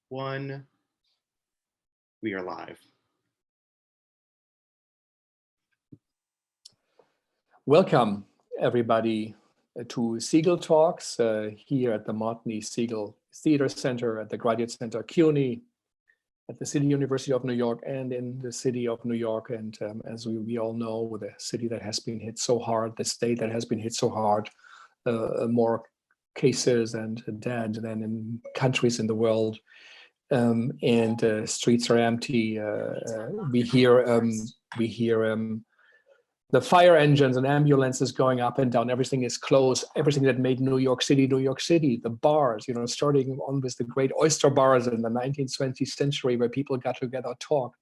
One, we are live. Welcome, everybody, to Segal Talks here at the Montney Segal Theater Center at the Graduate Center CUNY at the City University of New York and in the city of New York. And as we all know, the city that has been hit so hard, the state that has been hit so hard, more cases and dead than in countries in the world. And streets are empty. We hear the fire engines and ambulances going up and down. Everything is closed. Everything that made New York City, the bars, starting on with the great oyster bars in the 19th, 20th century, where people got together, talked,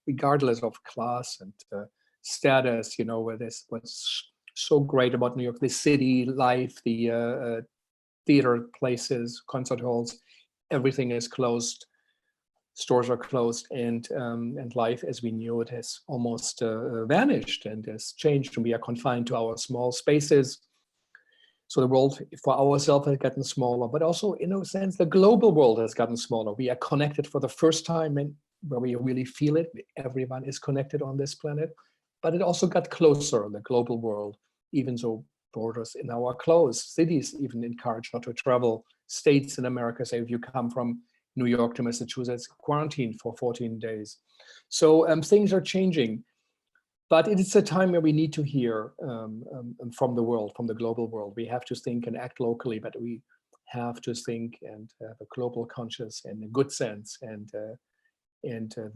regardless of class and status, where this what's so great about New York, the city life, the theater places, concert halls, everything is closed. Stores are closed, and life as we knew it has almost vanished and has changed, and we are confined to our small spaces. So the world for ourselves has gotten smaller, but also in a sense the global world has gotten smaller. We are connected for the first time, and where we really feel it. Everyone is connected on this planet, but it also got closer, the global world, even though borders in our closed. Cities even encourage not to travel. States in America say if you come from New York to Massachusetts, quarantine for 14 days. So things are changing, but it's a time where we need to hear from the world, from the global world. We have to think and act locally, but we have to think and have a global conscious and a good sense. And the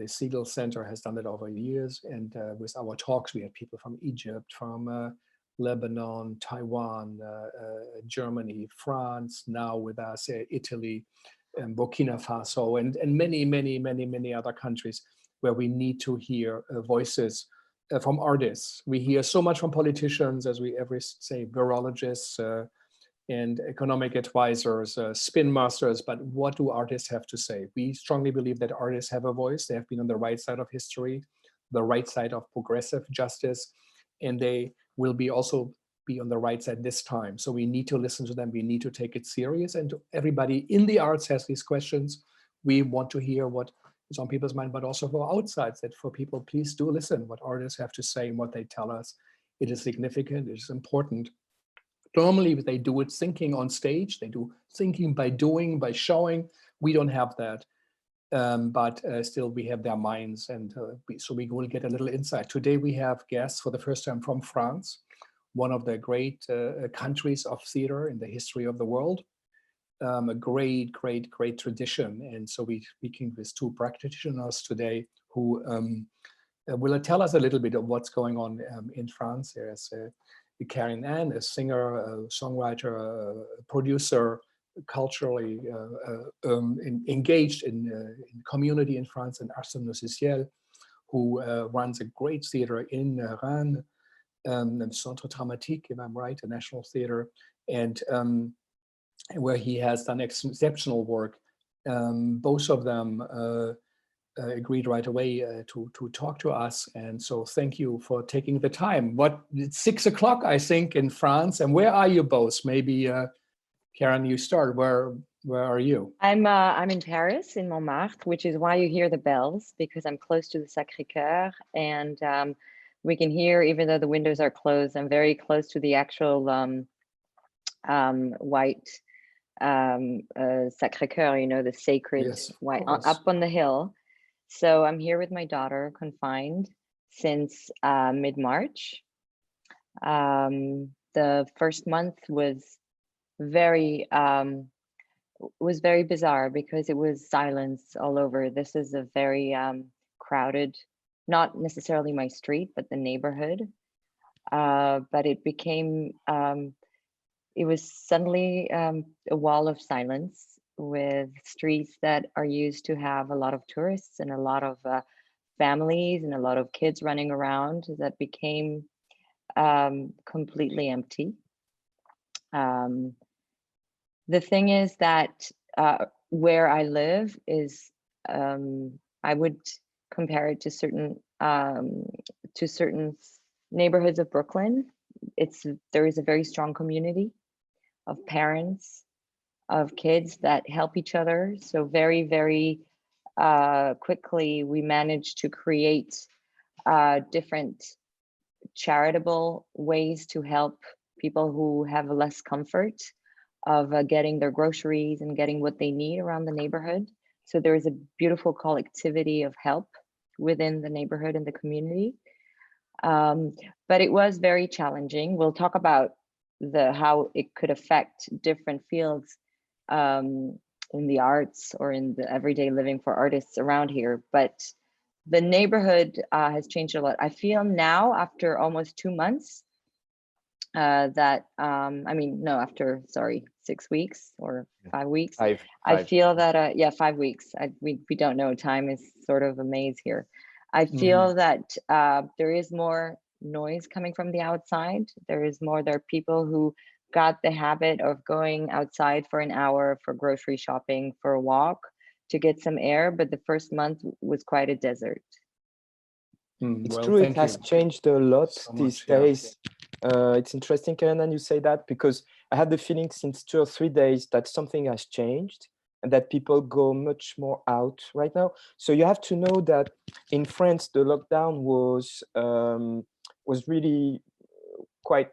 Segal Center has done it over years. And with our talks, we had people from Egypt, from Lebanon, Taiwan, Germany, France, now with us, Italy, Burkina Faso, and many other countries where we need to hear voices from artists. We hear so much from politicians, as we ever say, virologists and economic advisors, spin masters, but what do artists have to say? We strongly believe that artists have a voice. They have been on the right side of history, the right side of progressive justice, and they will also be on the right side this time. So we need to listen to them. We need to take it serious. And everybody in the arts has these questions. We want to hear what is on people's mind, but also for outside, that for people, please do listen what artists have to say and what they tell us. It is significant, it is important. Normally they do it thinking on stage. They do thinking by doing, by showing. We don't have that. But still we have their minds, and so we will get a little insight. Today we have guests for the first time from France, one of the great countries of theater in the history of the world, a great tradition. And so we're speaking with two practitioners today who will tell us a little bit of what's going on in France. There's Keren, a singer, a songwriter, a producer, culturally engaged in community in France, and Nauzyciel, who runs a great theater in Rennes, Centre Dramatique, if I'm right, a national theater, and where he has done exceptional work. Both of them agreed right away to talk to us, and so thank you for taking the time. It's 6 o'clock, I think, in France, and where are you both? Maybe Keren, you start. Where are you? I'm in Paris, in Montmartre, which is why you hear the bells, because I'm close to the Sacré-Cœur, and we can hear, even though the windows are closed, I'm very close to the actual white Sacré-Cœur, the sacred, yes, white, up on the hill. So I'm here with my daughter, confined since mid-March. The first month was very bizarre because it was silence all over. This is a very crowded, not necessarily my street, but the neighborhood. But it became, it was suddenly a wall of silence, with streets that are used to have a lot of tourists and a lot of families and a lot of kids running around, that became completely empty. The thing is that where I live is, I would compare it to certain neighborhoods of Brooklyn. There is a very strong community of parents, of kids that help each other. So very, very quickly, we managed to create different charitable ways to help people who have less comfort of getting their groceries and getting what they need around the neighborhood. So there is a beautiful collectivity of help within the neighborhood and the community. But it was very challenging. We'll talk about how it could affect different fields in the arts or in the everyday living for artists around here. But the neighborhood has changed a lot. I feel now, after almost 2 months, that after 6 weeks or 5 weeks. I feel that 5 weeks. We don't know. Time is sort of a maze here. I feel that there is more noise coming from the outside. There are people who got the habit of going outside for an hour for grocery shopping, for a walk, to get some air, but the first month was quite a desert. It's true, it has changed a lot these days. It's interesting, Keren, you say that, because I had the feeling since 2 or 3 days that something has changed and that people go much more out right now. So you have to know that in France, the lockdown was really quite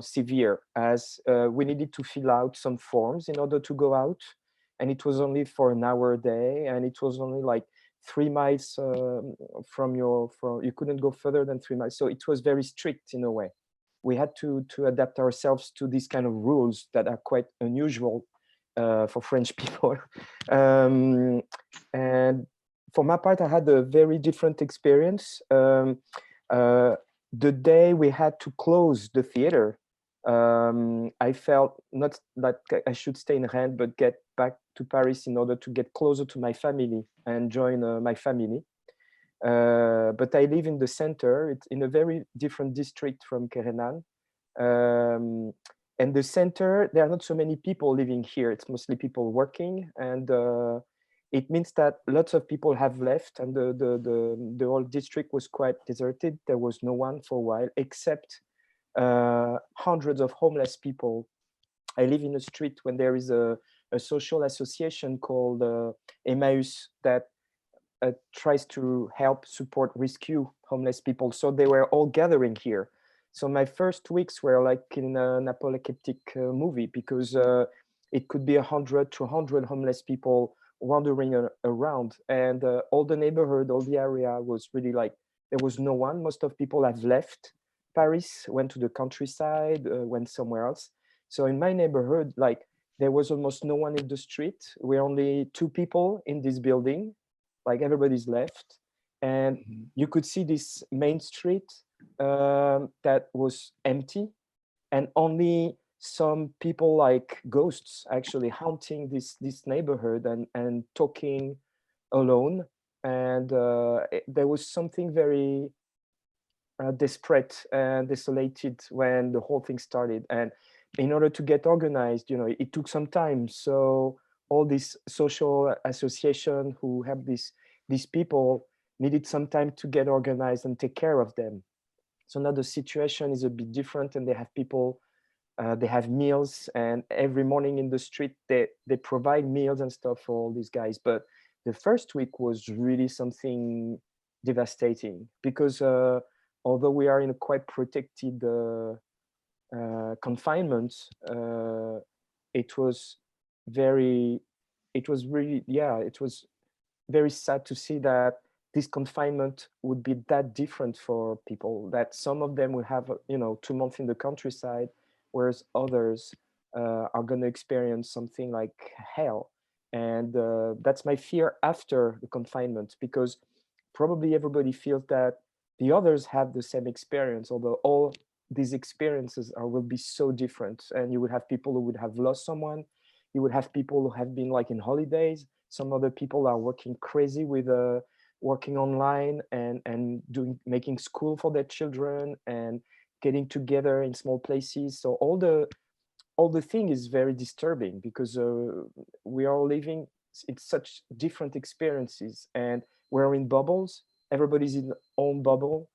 severe, as we needed to fill out some forms in order to go out. And it was only for an hour a day, and it was only like 3 miles you couldn't go further than 3 miles. So it was very strict in a way. We had to adapt ourselves to these kind of rules that are quite unusual for French people. And for my part, I had a very different experience. The day we had to close the theater, I felt not that I should stay in Rennes, but get back to Paris in order to get closer to my family and join my family. But I live in the center. It's in a very different district from Keren. And the center, there are not so many people living here. It's mostly people working, and it means that lots of people have left, and the whole district was quite deserted. There was no one for a while, except hundreds of homeless people. I live in a street when there is a social association called Emmaüs that tries to help support rescue homeless people. So they were all gathering here. So my first weeks were like in an apocalyptic movie, because it could be 100 to 100 homeless people wandering around, and all the neighborhood, all the area was really like, there was no one. Most of people have left Paris, went to the countryside, went somewhere else. So in my neighborhood, like, there was almost no one in the street. We're only 2 people in this building, like everybody's left. And you could see this main street that was empty, and only some people, like ghosts, actually haunting this neighborhood and talking alone. And there was something very desperate and desolated when the whole thing started. And in order to get organized, it took some time. So all this social association who have these people needed some time to get organized and take care of them. So now the situation is a bit different, and they have people, they have meals, and every morning in the street, they provide meals and stuff for all these guys. But the first week was really something devastating, because although we are in a quite protected confinement, it was very sad to see that this confinement would be that different for people, that some of them will have 2 months in the countryside, whereas others are going to experience something like hell. And that's my fear after the confinement, because probably everybody feels that the others have the same experience, although all these experiences will be so different. And you would have people who would have lost someone. You would have people who have been like in holidays. Some other people are working crazy with working online and making school for their children and getting together in small places. So all the thing is very disturbing, because we are living in such different experiences, and we're in bubbles. Everybody's in their own bubble,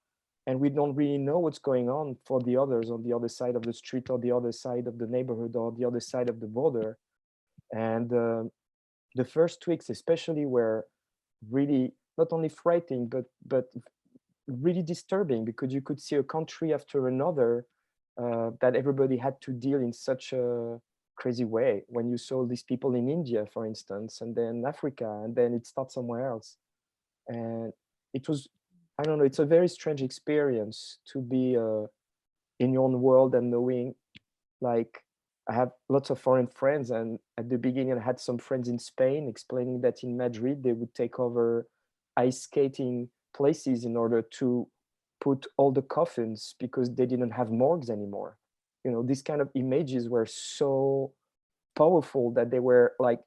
and we don't really know what's going on for the others on the other side of the street, or the other side of the neighborhood, or the other side of the border. And the first weeks especially were really not only frightening, but really disturbing, because you could see a country after another that everybody had to deal in such a crazy way. When you saw these people in India, for instance, and then Africa, and then it starts somewhere else. And it was, I don't know, it's a very strange experience to be in your own world and knowing, like, I have lots of foreign friends, and at the beginning I had some friends in Spain explaining that in Madrid they would take over ice skating places in order to put all the coffins because they didn't have morgues anymore. You know, these kind of images were so powerful that they were like,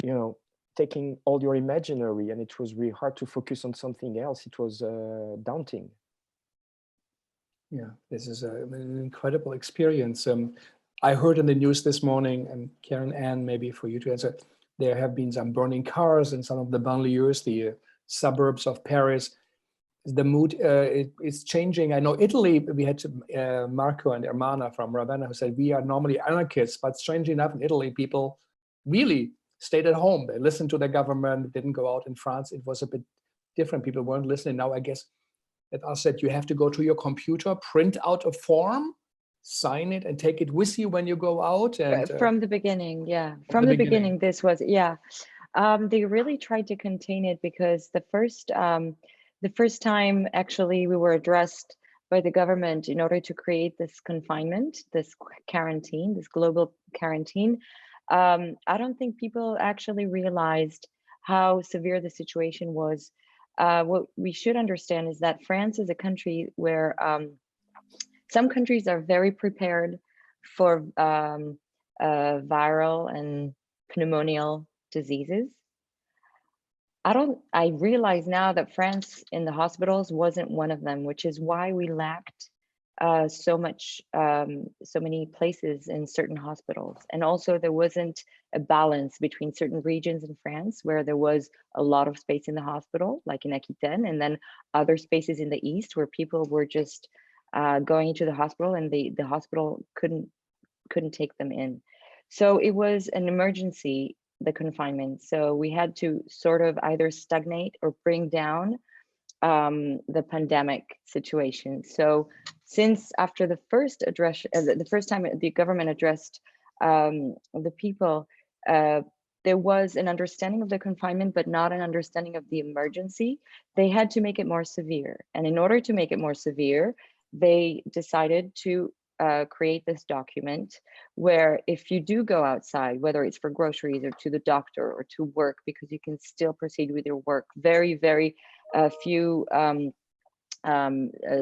you know, taking all your imaginary, and it was really hard to focus on something else. It was daunting. Yeah, this is an incredible experience. I heard in the news this morning, and Keren, Anne, maybe for you to answer, there have been some burning cars in some of the banlieues, the suburbs of Paris. The mood is changing. I know Italy, we had Marco and Ermana from Ravenna who said, we are normally anarchists, but strangely enough, in Italy, people really stayed at home. They listened to their government, didn't go out. In France, it was a bit different. People weren't listening. Now, I guess, at us said, you have to go to your computer, print out a form, sign it, and take it with you when you go out. And from the beginning, yeah, from the beginning, this was, yeah. They really tried to contain it because the first time actually we were addressed by the government in order to create this confinement, this quarantine, this global quarantine. I don't think people actually realized how severe the situation was. What we should understand is that France is a country where some countries are very prepared for viral and pneumonial diseases. I realize now that France in the hospitals wasn't one of them, which is why we lacked so many places in certain hospitals. And also there wasn't a balance between certain regions in France where there was a lot of space in the hospital, like in Aquitaine, and then other spaces in the east where people were just going into the hospital and the hospital couldn't take them in. So it was an emergency, the confinement. So we had to sort of either stagnate or bring down the pandemic situation. So since after the first address, the first time the government addressed the people, there was an understanding of the confinement, but not an understanding of the emergency. They had to make it more severe. And in order to make it more severe, they decided to create this document where if you do go outside, whether it's for groceries or to the doctor or to work, because you can still proceed with your work, very, very few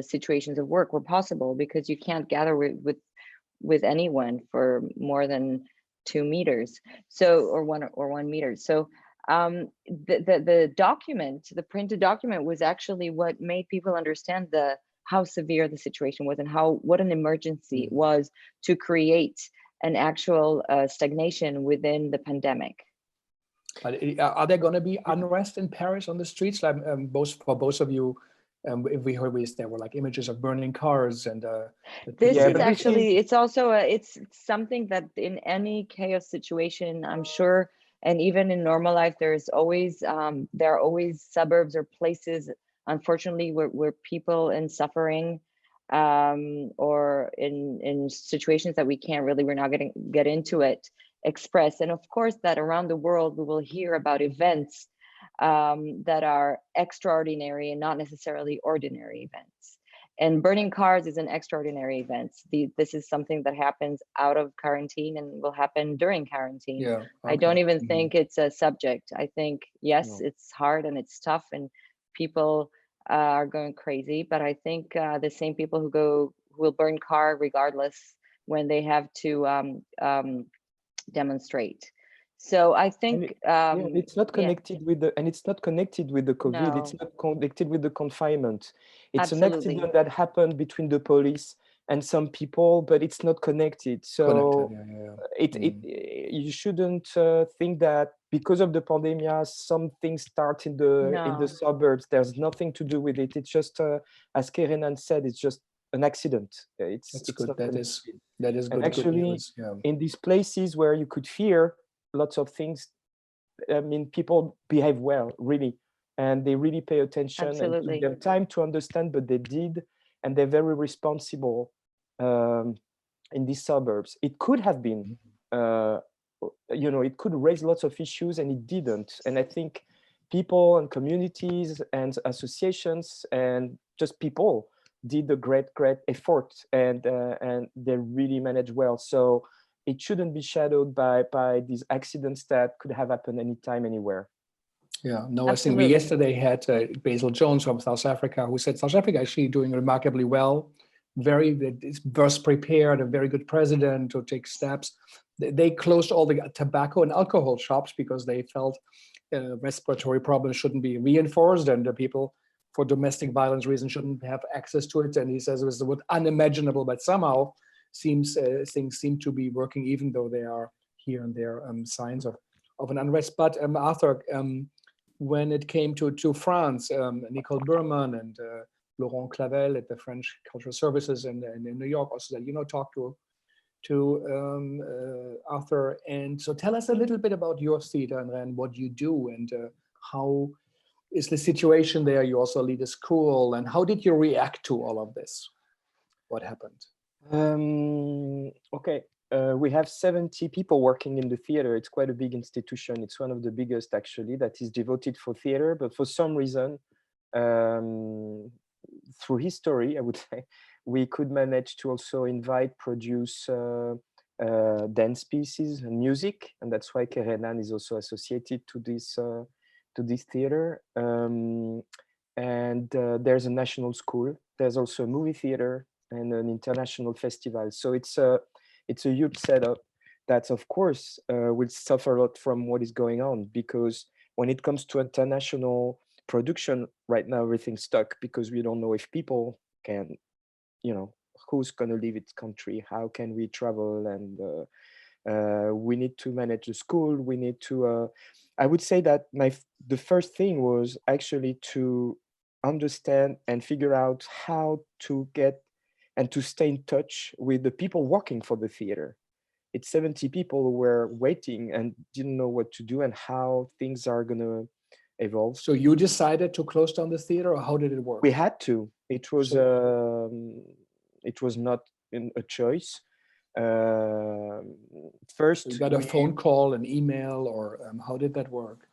situations of work were possible because you can't gather with anyone for more than 2 meters, so or 1 meter. So the document, the printed document, was actually what made people understand how severe the situation was and what an emergency it was to create an actual stagnation within the pandemic. But are there going to be unrest in Paris on the streets? Like for both of you, if we heard there were like images of burning cars and this is actually, it's also it's something that in any chaos situation, I'm sure, and even in normal life, there's always there are always suburbs or places, unfortunately, where people in suffering or in situations that we're not going to get into it, express. And of course that around the world we will hear about events that are extraordinary and not necessarily ordinary events. And burning cars is an extraordinary event. This is something that happens out of quarantine and will happen during quarantine. Yeah, okay. I don't even think it's a subject. I think, yes, it's hard and it's tough and people are going crazy, but I think the same people who will burn car regardless when they have to demonstrate. So I think it's not connected with the, and it's not connected with the COVID. No. It's not connected with the confinement. It's Absolutely. An accident that happened between the police and some people, but it's not connected. So you shouldn't think that because of the pandemic, some things start in the suburbs. There's nothing to do with it. It's just as Keren said, it's just an accident. It's good. That is good. And actually, in these places where you could hear lots of things. I mean, people behave well, really, and they really pay attention and Absolutely. give them time to understand, but they did, and they're very responsible in these suburbs. It could have been, it could raise lots of issues, and it didn't. And I think people and communities and associations and just people did a great effort, and they really managed well. So it shouldn't be shadowed by these accidents that could have happened anytime, anywhere. Yeah, no, I think we Absolutely. yesterday had Basil Jones from South Africa, who said South Africa actually doing remarkably well, was prepared, a very good president to take steps. They closed all the tobacco and alcohol shops because they felt respiratory problems shouldn't be reinforced, and the people for domestic violence reasons shouldn't have access to it. And he says it was unimaginable, but somehow things seem to be working, even though there are here and there signs of an unrest. But Arthur, when it came to France, Nicole Berman and Laurent Clavel at the French Cultural Services in New York also said, talk to Arthur. And so tell us a little bit about your theater in Rennes, what you do, and how is the situation there? You also lead a school, and how did you react to all of this? What happened? Okay. We have 70 people working in the theater. It's quite a big institution. It's one of the biggest, actually, that is devoted for theater. But for some reason, through history, I would say, we could manage to also produce dance pieces and music. And that's why Keren is also associated to this theater. And there's a national school. There's also a movie theater and an international festival. So it's a huge setup that, of course, will suffer a lot from what is going on, because when it comes to international production right now, everything's stuck because we don't know if people can, who's going to leave its country, how can we travel, and we need to manage the school. We need to, I would say that the first thing was actually to understand and figure out how to get and to stay in touch with the people working for the theater. It's 70 people who were waiting and didn't know what to do and how things are going to evolve. So you decided to close down the theater, or how did it work? We had to. It was not a choice. First, so you got a phone call, an email, or how did that work?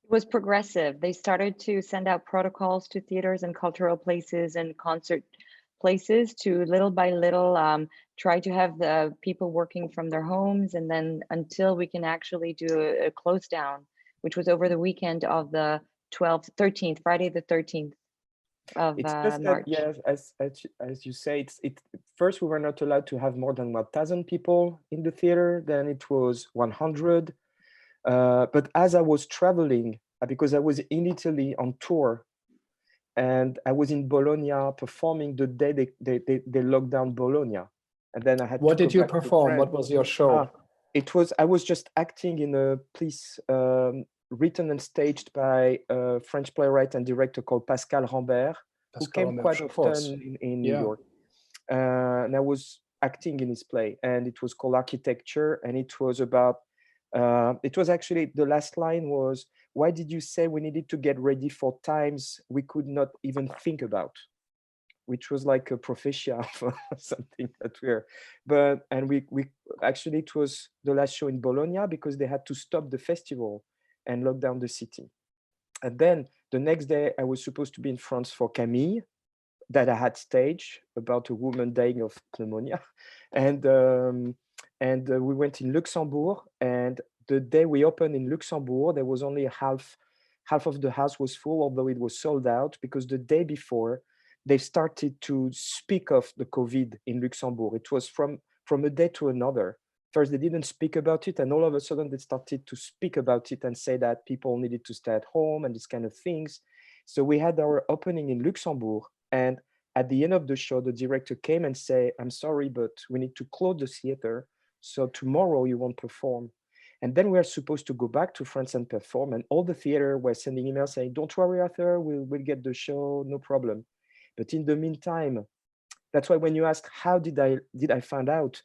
It was progressive. They started to send out protocols to theaters and cultural places and concert places to little by little try to have the people working from their homes, and then until we can actually do a close down, which was over the weekend of the 13th, Friday the 13th of it's just March. That, yes, as you say, first we were not allowed to have more than 1,000 people in the theater. Then it was 100. But as I was traveling, because I was in Italy on tour, and I was in Bologna performing the day they locked down Bologna, and then I had. What did you perform? What was your show? I was just acting in a piece written and staged by a French playwright and director called Pascal Rambert, who came quite often in New York. And I was acting in his play, and it was called Architecture, and it was about. It was actually, the last line was, why did you say we needed to get ready for times we could not even think about? Which was like a prophetia of something that we actually, it was the last show in Bologna because they had to stop the festival and lock down the city. And then the next day I was supposed to be in France for Camille, that I had staged, about a woman dying of pneumonia. And we went in Luxembourg, and the day we opened in Luxembourg, there was only half of the house was full, although it was sold out, because the day before they started to speak of the COVID in Luxembourg. It was from a day to another. First, they didn't speak about it, and all of a sudden they started to speak about it and say that people needed to stay at home and these kind of things. So we had our opening in Luxembourg, and at the end of the show, the director came and said, "I'm sorry, but we need to close the theater. So tomorrow you won't perform." And then we are supposed to go back to France and perform. And all the theater were sending emails saying, "Don't worry, Arthur, we'll get the show, no problem." But in the meantime, that's why when you ask, how did I find out?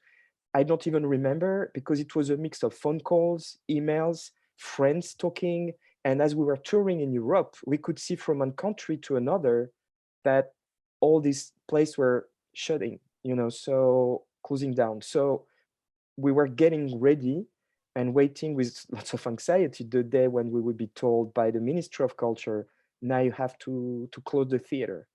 I don't even remember, because it was a mix of phone calls, emails, friends talking. And as we were touring in Europe, we could see from one country to another that all these places were shutting, so closing down. So we were getting ready and waiting with lots of anxiety the day when we would be told by the Ministry of Culture, now you have to close the theater.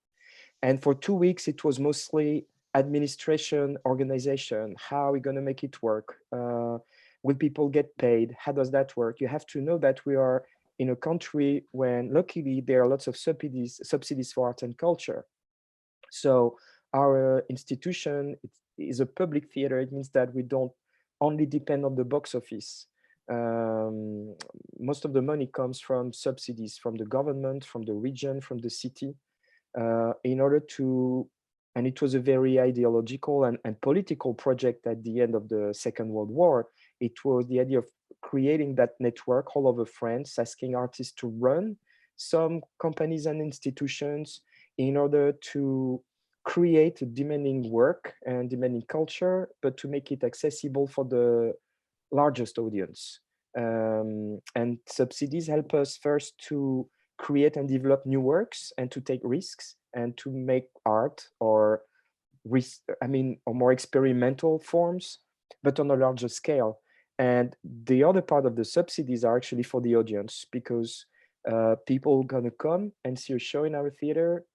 And for 2 weeks, it was mostly administration, organization. How are we going to make it work? Will people get paid? How does that work? You have to know that we are in a country when luckily there are lots of subsidies for art and culture. So our institution is a public theater. It means that we don't only depend on the box office. Most of the money comes from subsidies from the government, from the region, from the city, in order to, and it was a very ideological and political project at the end of the Second World War. It was the idea of creating that network all over France, asking artists to run some companies and institutions in order to create a demanding work and demanding culture, but to make it accessible for the largest audience. And subsidies help us first to create and develop new works and to take risks and to make art or more experimental forms, but on a larger scale. And the other part of the subsidies are actually for the audience, because people gonna come and see a show in our theater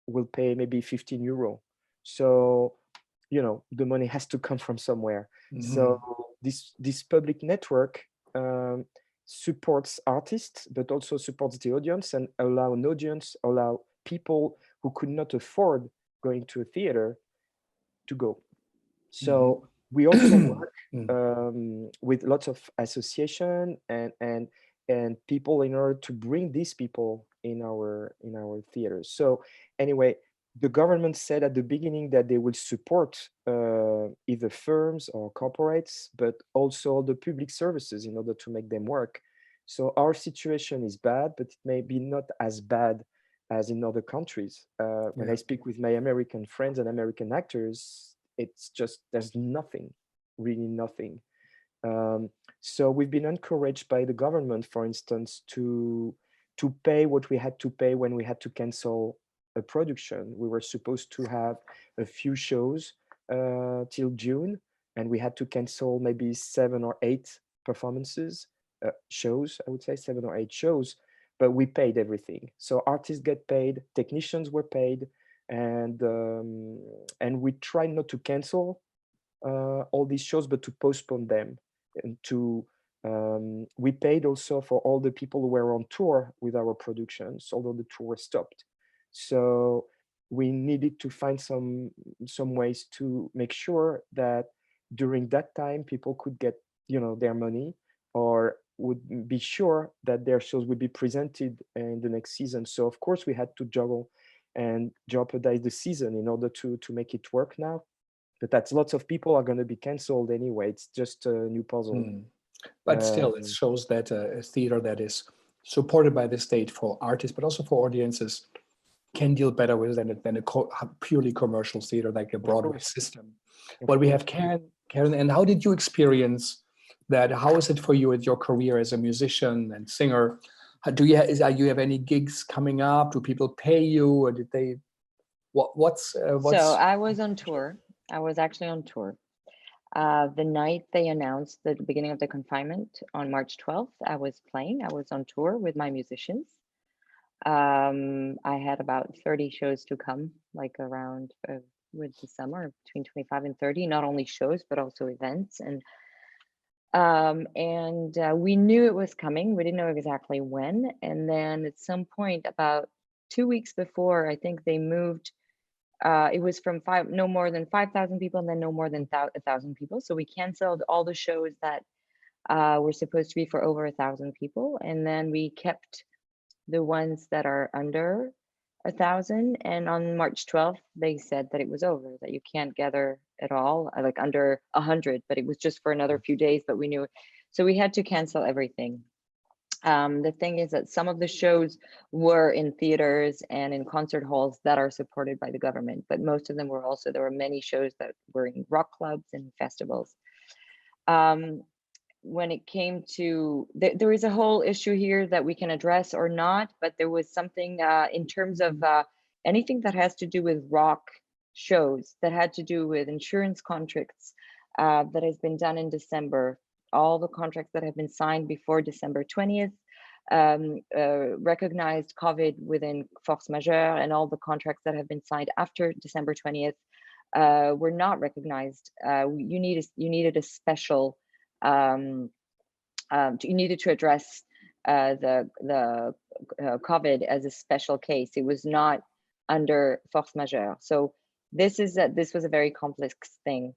will pay maybe 15 euro. So, the money has to come from somewhere. Mm-hmm. So this public network supports artists, but also supports the audience and allow people who could not afford going to a theater to go. So we also work with lots of association and people in order to bring these people in our theaters. So anyway, the government said at the beginning that they will support either firms or corporates, but also the public services in order to make them work. So our situation is bad, but it may be not as bad as in other countries. When I speak with my American friends and American actors, it's just, there's nothing, really nothing. So we've been encouraged by the government, for instance, to pay what we had to pay when we had to cancel a production. We were supposed to have a few shows till June, and we had to cancel maybe 7 or 8 performances, shows, I would say 7 or 8 shows, but we paid everything. So artists get paid, technicians were paid, and we tried not to cancel all these shows, but to postpone them. And we paid also for all the people who were on tour with our productions, although the tour was stopped. So we needed to find some ways to make sure that during that time people could get their money, or would be sure that their shows would be presented in the next season. So of course we had to juggle and jeopardize the season in order to make it work now. But that's, lots of people are going to be cancelled anyway. It's just a new puzzle. But still, it shows that a theater that is supported by the state for artists, but also for audiences, can deal better with it than a purely commercial theater like a Broadway system. But we have Keren, and how did you experience that? How is it for you with your career as a musician and singer? Do you have any gigs coming up? Do people pay you, or did they? What's? So I was on tour. I was actually on tour. The night they announced the beginning of the confinement on March 12th, I was playing. I was on tour with my musicians. I had about 30 shows to come, like around with the summer, between 25 and 30, not only shows, but also events. And we knew it was coming. We didn't know exactly when. And then at some point, about 2 weeks before, I think they moved. It was from no more than 5,000 people, and then no more than 1,000 people. So we canceled all the shows that were supposed to be for over 1,000 people, and then we kept the ones that are under 1,000. And on March 12th, they said that it was over, that you can't gather at all, like under 100. But it was just for another few days. But we knew, so we had to cancel everything. The thing is that some of the shows were in theaters and in concert halls that are supported by the government, but most of them were also, there were many shows that were in rock clubs and festivals. when it came to, there is a whole issue here that we can address or not, but there was something in terms of anything that has to do with rock shows, that had to do with insurance contracts that has been done in December. All the contracts that have been signed before December 20th recognized COVID within force majeure, and all the contracts that have been signed after December 20th were not recognized. You needed a special, you needed to address the COVID as a special case. It was not under force majeure. So this was a very complex thing.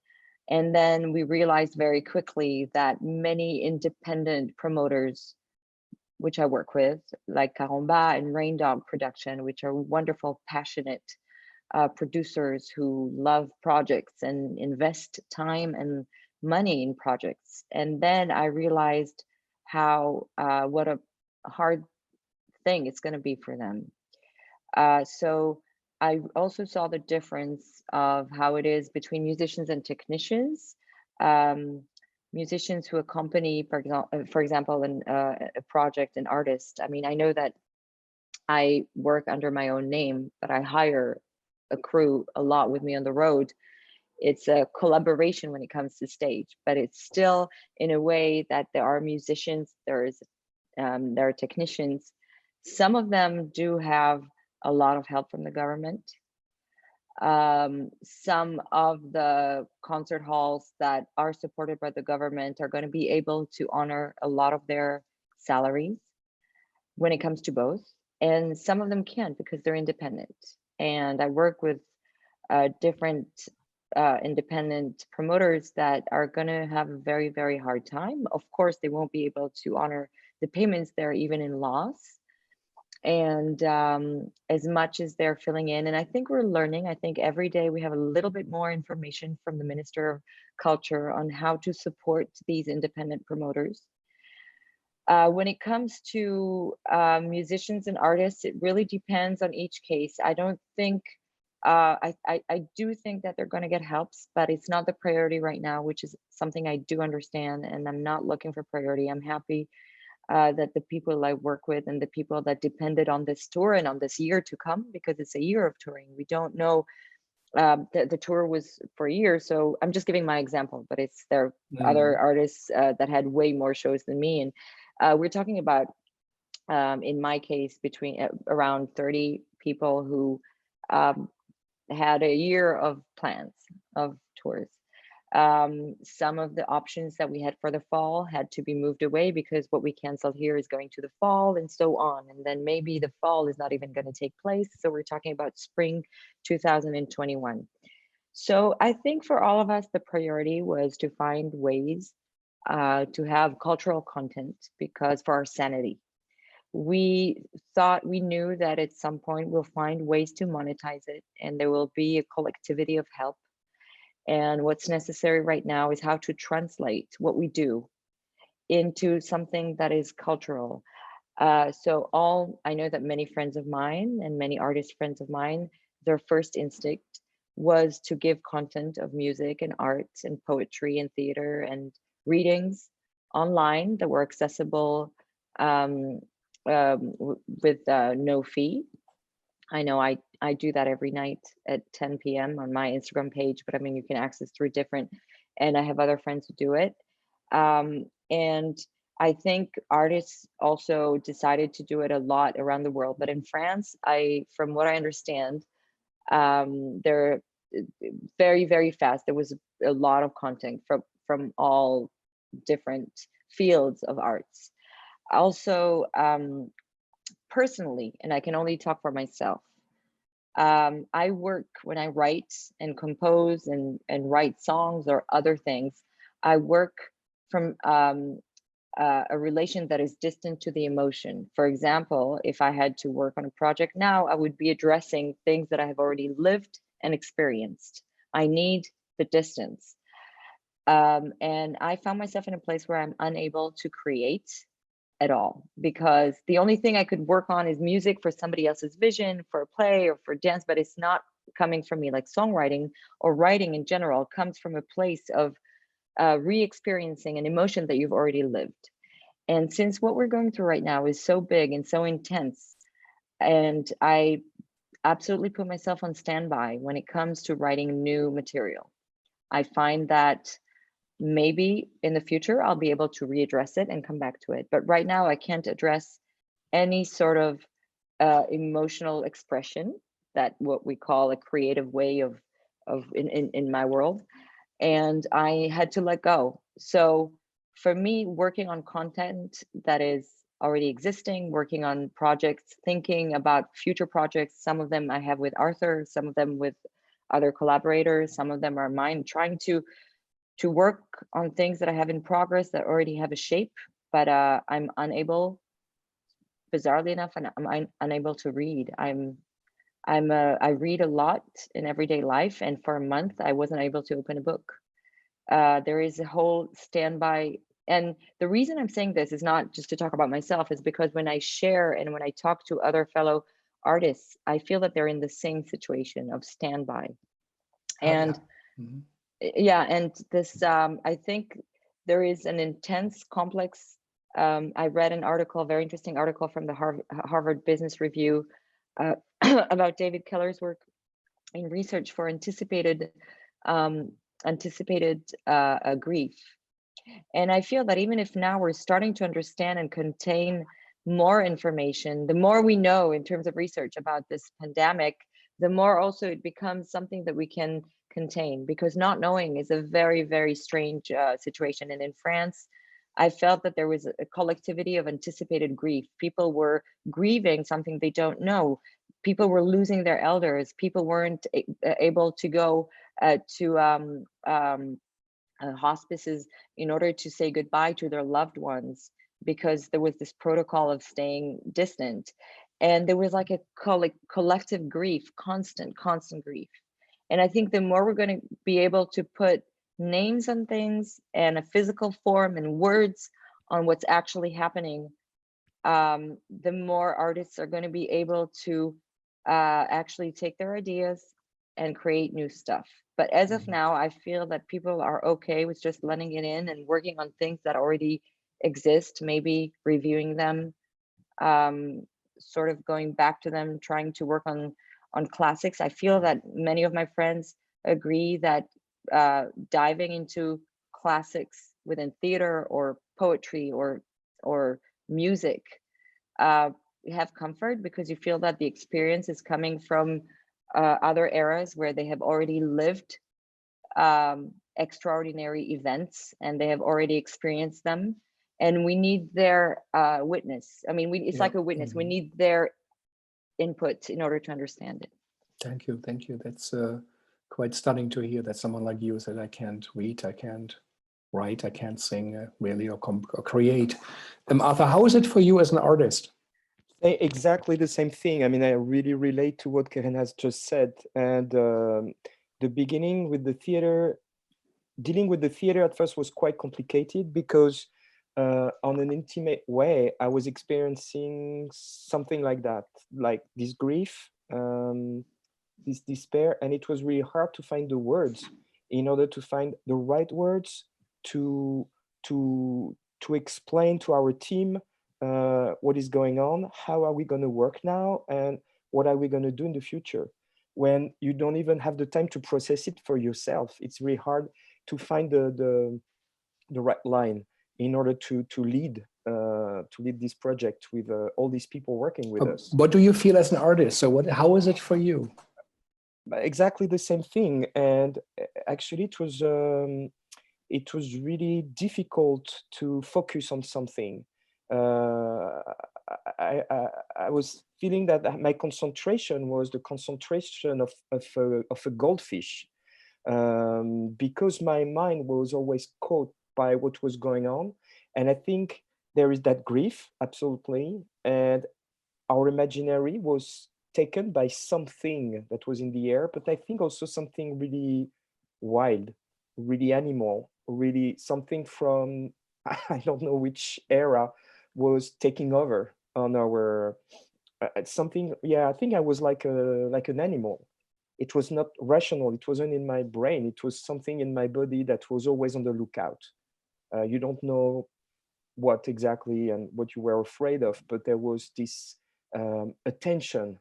And then we realized very quickly that many independent promoters, which I work with, like Caramba and Rain Dog Production, which are wonderful, passionate producers who love projects and invest time and money in projects. And then I realized how what a hard thing it's going to be for them. So I also saw the difference of how it is between musicians and technicians. Musicians who accompany, for example, a project, an artist. I mean, I know that I work under my own name, but I hire a crew a lot with me on the road. It's a collaboration when it comes to stage, but it's still in a way that there are musicians, there are technicians. Some of them do have a lot of help from the government. Some of the concert halls that are supported by the government are going to be able to honor a lot of their salaries when it comes to both. And some of them can't because they're independent. And I work with different independent promoters that are going to have a very, very hard time. Of course, they won't be able to honor the payments there, even in loss. And as much as they're filling in, and I think we're learning, I think every day we have a little bit more information from the Minister of Culture on how to support these independent promoters. When it comes to musicians and artists, it really depends on each case. I don't think, I do think that they're going to get helps, but it's not the priority right now, which is something I do understand, and I'm not looking for priority. I'm happy that the people I work with and the people that depended on this tour and on this year to come, because it's a year of touring. We don't know, the tour was for a year, so I'm just giving my example, but there are other artists that had way more shows than me. And we're talking about, in my case, between around 30 people who had a year of plans of tours. Some of the options that we had for the fall had to be moved away because what we canceled here is going to the fall, and so on. And then maybe the fall is not even going to take place. So we're talking about spring 2021. So I think for all of us, the priority was to find ways to have cultural content, because for our sanity. We knew that at some point we'll find ways to monetize it, and there will be a collectivity of help. And what's necessary right now is how to translate what we do into something that is cultural. So I know that many friends of mine and many artist friends of mine, their first instinct was to give content of music and art and poetry and theater and readings online that were accessible with no fee. I know I do that every night at 10 p.m. on my Instagram page, but I mean, you can access through different, and I have other friends who do it. And I think artists also decided to do it a lot around the world. But in France, from what I understand, they're very, very fast. There was a lot of content from all different fields of arts. Also, personally, and I can only talk for myself, I work when I write and compose and write songs or other things. I work from a relation that is distant to the emotion. For example, if I had to work on a project now, I would be addressing things that I have already lived and experienced. I need the distance. And I found myself in a place where I'm unable to create at all, because the only thing I could work on is music for somebody else's vision, for a play or for dance, but it's not coming from me. Like songwriting or writing in general comes from a place of re-experiencing an emotion that you've already lived. And since what we're going through right now is so big and so intense, and I absolutely put myself on standby when it comes to writing new material. I find that maybe in the future I'll be able to readdress it and come back to it. But right now I can't address any sort of emotional expression, that what we call a creative way of in my world. And I had to let go. So for me, working on content that is already existing, working on projects, thinking about future projects, some of them I have with Arthur, some of them with other collaborators, some of them are mine, trying to work on things that I have in progress that already have a shape, but I'm unable, bizarrely enough, and I'm unable to read. I read a lot in everyday life, and for a month I wasn't able to open a book. There is a whole standby, and the reason I'm saying this is not just to talk about myself, is because when I share and when I talk to other fellow artists, I feel that they're in the same situation of standby. And yeah, and this I think there is an intense, complex. I read an article, a very interesting article from the Harvard Business Review about David Keller's work in research for anticipated grief. And I feel that even if now we're starting to understand and contain more information, the more we know in terms of research about this pandemic, the more also it becomes something that we can contain, because not knowing is a very, very strange situation. And in France, I felt that there was a collectivity of anticipated grief. People were grieving something they don't know. People were losing their elders. People weren't able to go to hospices in order to say goodbye to their loved ones, because there was this protocol of staying distant. And there was like a collective grief, constant grief. And I think the more we're going to be able to put names on things and a physical form and words on what's actually happening, the more artists are going to be able to actually take their ideas and create new stuff. But as of now, I feel that people are okay with just letting it in and working on things that already exist, maybe reviewing them, sort of going back to them, trying to work on classics. I feel that many of my friends agree that diving into classics within theater or poetry or music have comfort, because you feel that the experience is coming from other eras where they have already lived extraordinary events and they have already experienced them, and we need their witness. I mean, it's like a witness. We need their input in order to understand it. Thank you. That's quite stunning to hear that someone like you said, I can't read, I can't write, I can't sing really, or create. Arthur, how is it for you as an artist? Exactly the same thing. I mean, I really relate to what Keren has just said. And the beginning with the theater, dealing with the theater at first was quite complicated, because on an intimate way, I was experiencing something like that, like this grief, this despair, and it was really hard to find the words in order to find the right words to explain to our team what is going on, how are we going to work now, and what are we going to do in the future. When you don't even have the time to process it for yourself, it's really hard to find the right line in order to lead this project with all these people working with us. What do you feel as an artist? So how is it for you? Exactly the same thing. And actually it was really difficult to focus on something. I was feeling that my concentration was the concentration of a goldfish, because my mind was always caught by what was going on. And I think there is that grief, absolutely. And our imaginary was taken by something that was in the air, but I think also something really wild, really animal, really something from, I don't know which era, was taking over on our something. Yeah, I think I was like an animal it was not rational. It wasn't in my brain. It was something in my body that was always on the lookout. You don't know what exactly and what you were afraid of, but there was this attention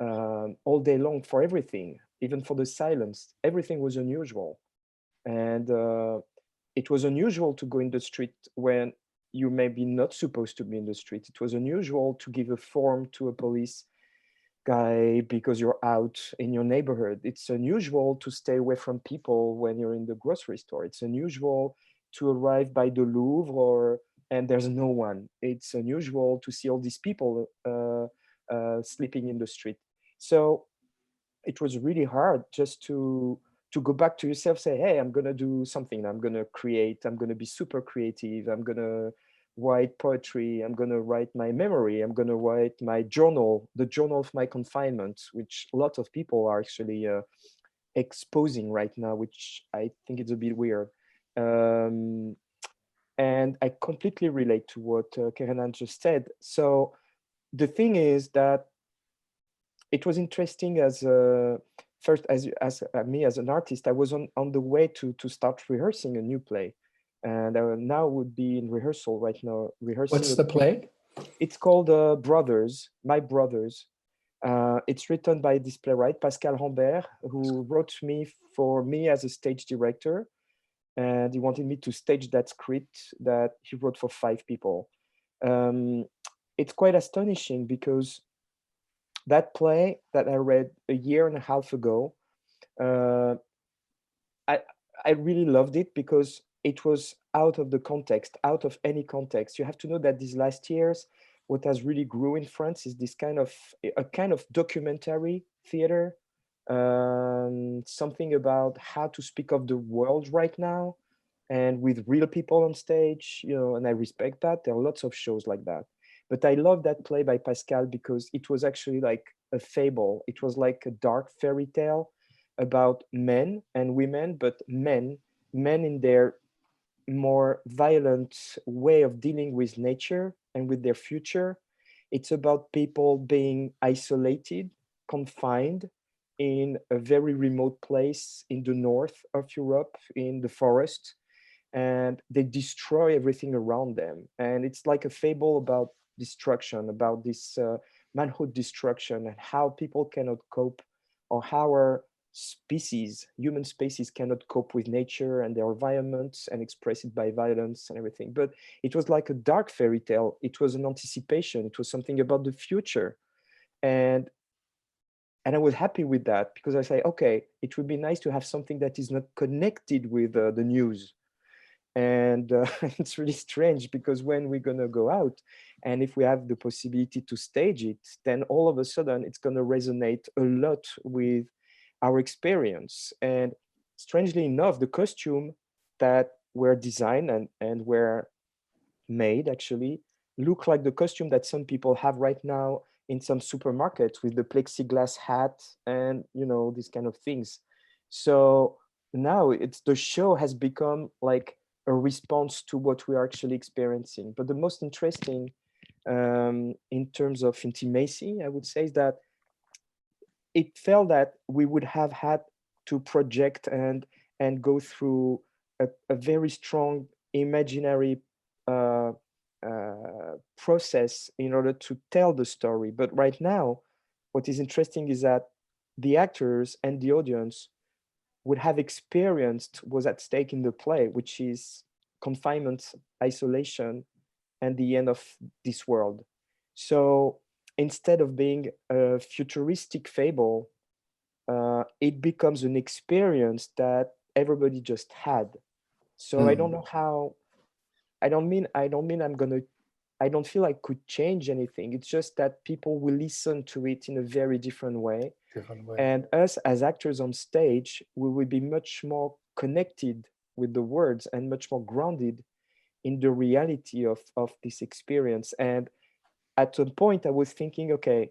all day long for everything, even for the silence. Everything was unusual. And it was unusual to go in the street when you may be not supposed to be in the street. It was unusual to give a form to a police guy because you're out in your neighborhood. It's unusual to stay away from people when you're in the grocery store. It's unusual to arrive by the Louvre and there's no one. It's unusual to see all these people sleeping in the street. So it was really hard just to go back to yourself, say, hey, I'm gonna do something. I'm gonna create. I'm gonna be super creative. I'm gonna write poetry. I'm gonna write my memory. I'm gonna write my journal, the journal of my confinement, which a lot of people are actually exposing right now, which I think it's a bit weird. And I completely relate to what Keren just said. So the thing is that it was interesting as first as me as an artist, I was on the way to start rehearsing a new play, and I now would be in rehearsal right now. Rehearsing. What's the play? It's called Brothers, My Brothers. It's written by this playwright Pascal Rambert, who wrote for me as a stage director, and he wanted me to stage that script that he wrote for 5 people. It's quite astonishing because that play that I read a year and a half ago, I really loved it because it was out of the context, out of any context. You have to know that these last years, what has really grew in France is this kind of documentary theater, something about how to speak of the world right now, and with real people on stage, and I respect that. There are lots of shows like that. But I love that play by Pascal because it was actually like a fable. It was like a dark fairy tale about men and women, but men in their more violent way of dealing with nature and with their future. It's about people being isolated, confined in a very remote place in the north of Europe, in the forest, and they destroy everything around them. And it's like a fable about destruction, about this manhood destruction, and how people cannot cope, or how our species, human species, cannot cope with nature and their environment and express it by violence and everything. But it was like a dark fairy tale. It was an anticipation. It was something about the future. And I was happy with that because I say, okay, it would be nice to have something that is not connected with the news. And it's really strange because when we're going to go out and if we have the possibility to stage it, then all of a sudden it's going to resonate a lot with our experience. And strangely enough, the costume that were designed and were made actually look like the costume that some people have right now in some supermarkets with the plexiglass hat and these kind of things. So now the show has become like a response to what we are actually experiencing. But the most interesting in terms of intimacy, I would say, is that it felt that we would have had to project and go through a very strong imaginary process in order to tell the story. But right now, what is interesting is that the actors and the audience would have experienced was at stake in the play, which is confinement, isolation, and the end of this world. So instead of being a futuristic fable, it becomes an experience that everybody just had. So I don't know how. I don't feel I could change anything. It's just that people will listen to it in a very different way. And us as actors on stage, we will be much more connected with the words and much more grounded in the reality of this experience. And at some point I was thinking, okay,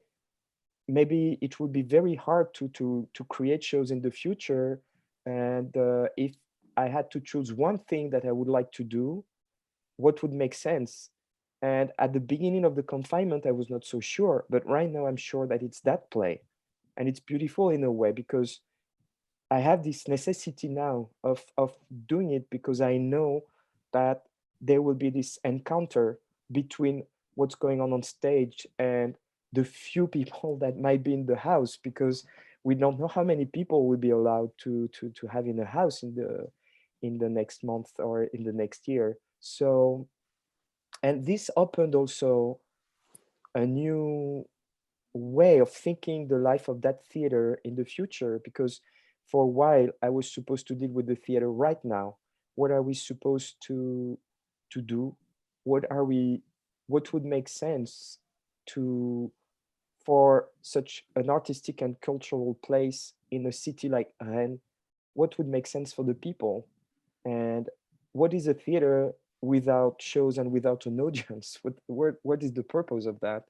maybe it would be very hard to create shows in the future. And if I had to choose one thing that I would like to do, what would make sense? And at the beginning of the confinement, I was not so sure, but right now I'm sure that it's that play. And it's beautiful in a way, because I have this necessity now of doing it, because I know that there will be this encounter between what's going on stage and the few people that might be in the house, because we don't know how many people will be allowed to have in the house in the next month or in the next year. So, and this opened also a new way of thinking the life of that theater in the future, because for a while I was supposed to deal with the theater right now. What are we supposed to do? What would make sense to for such an artistic and cultural place in a city like Rennes? What would make sense for the people? And what is a theater without shows and without an audience? What is the purpose of that?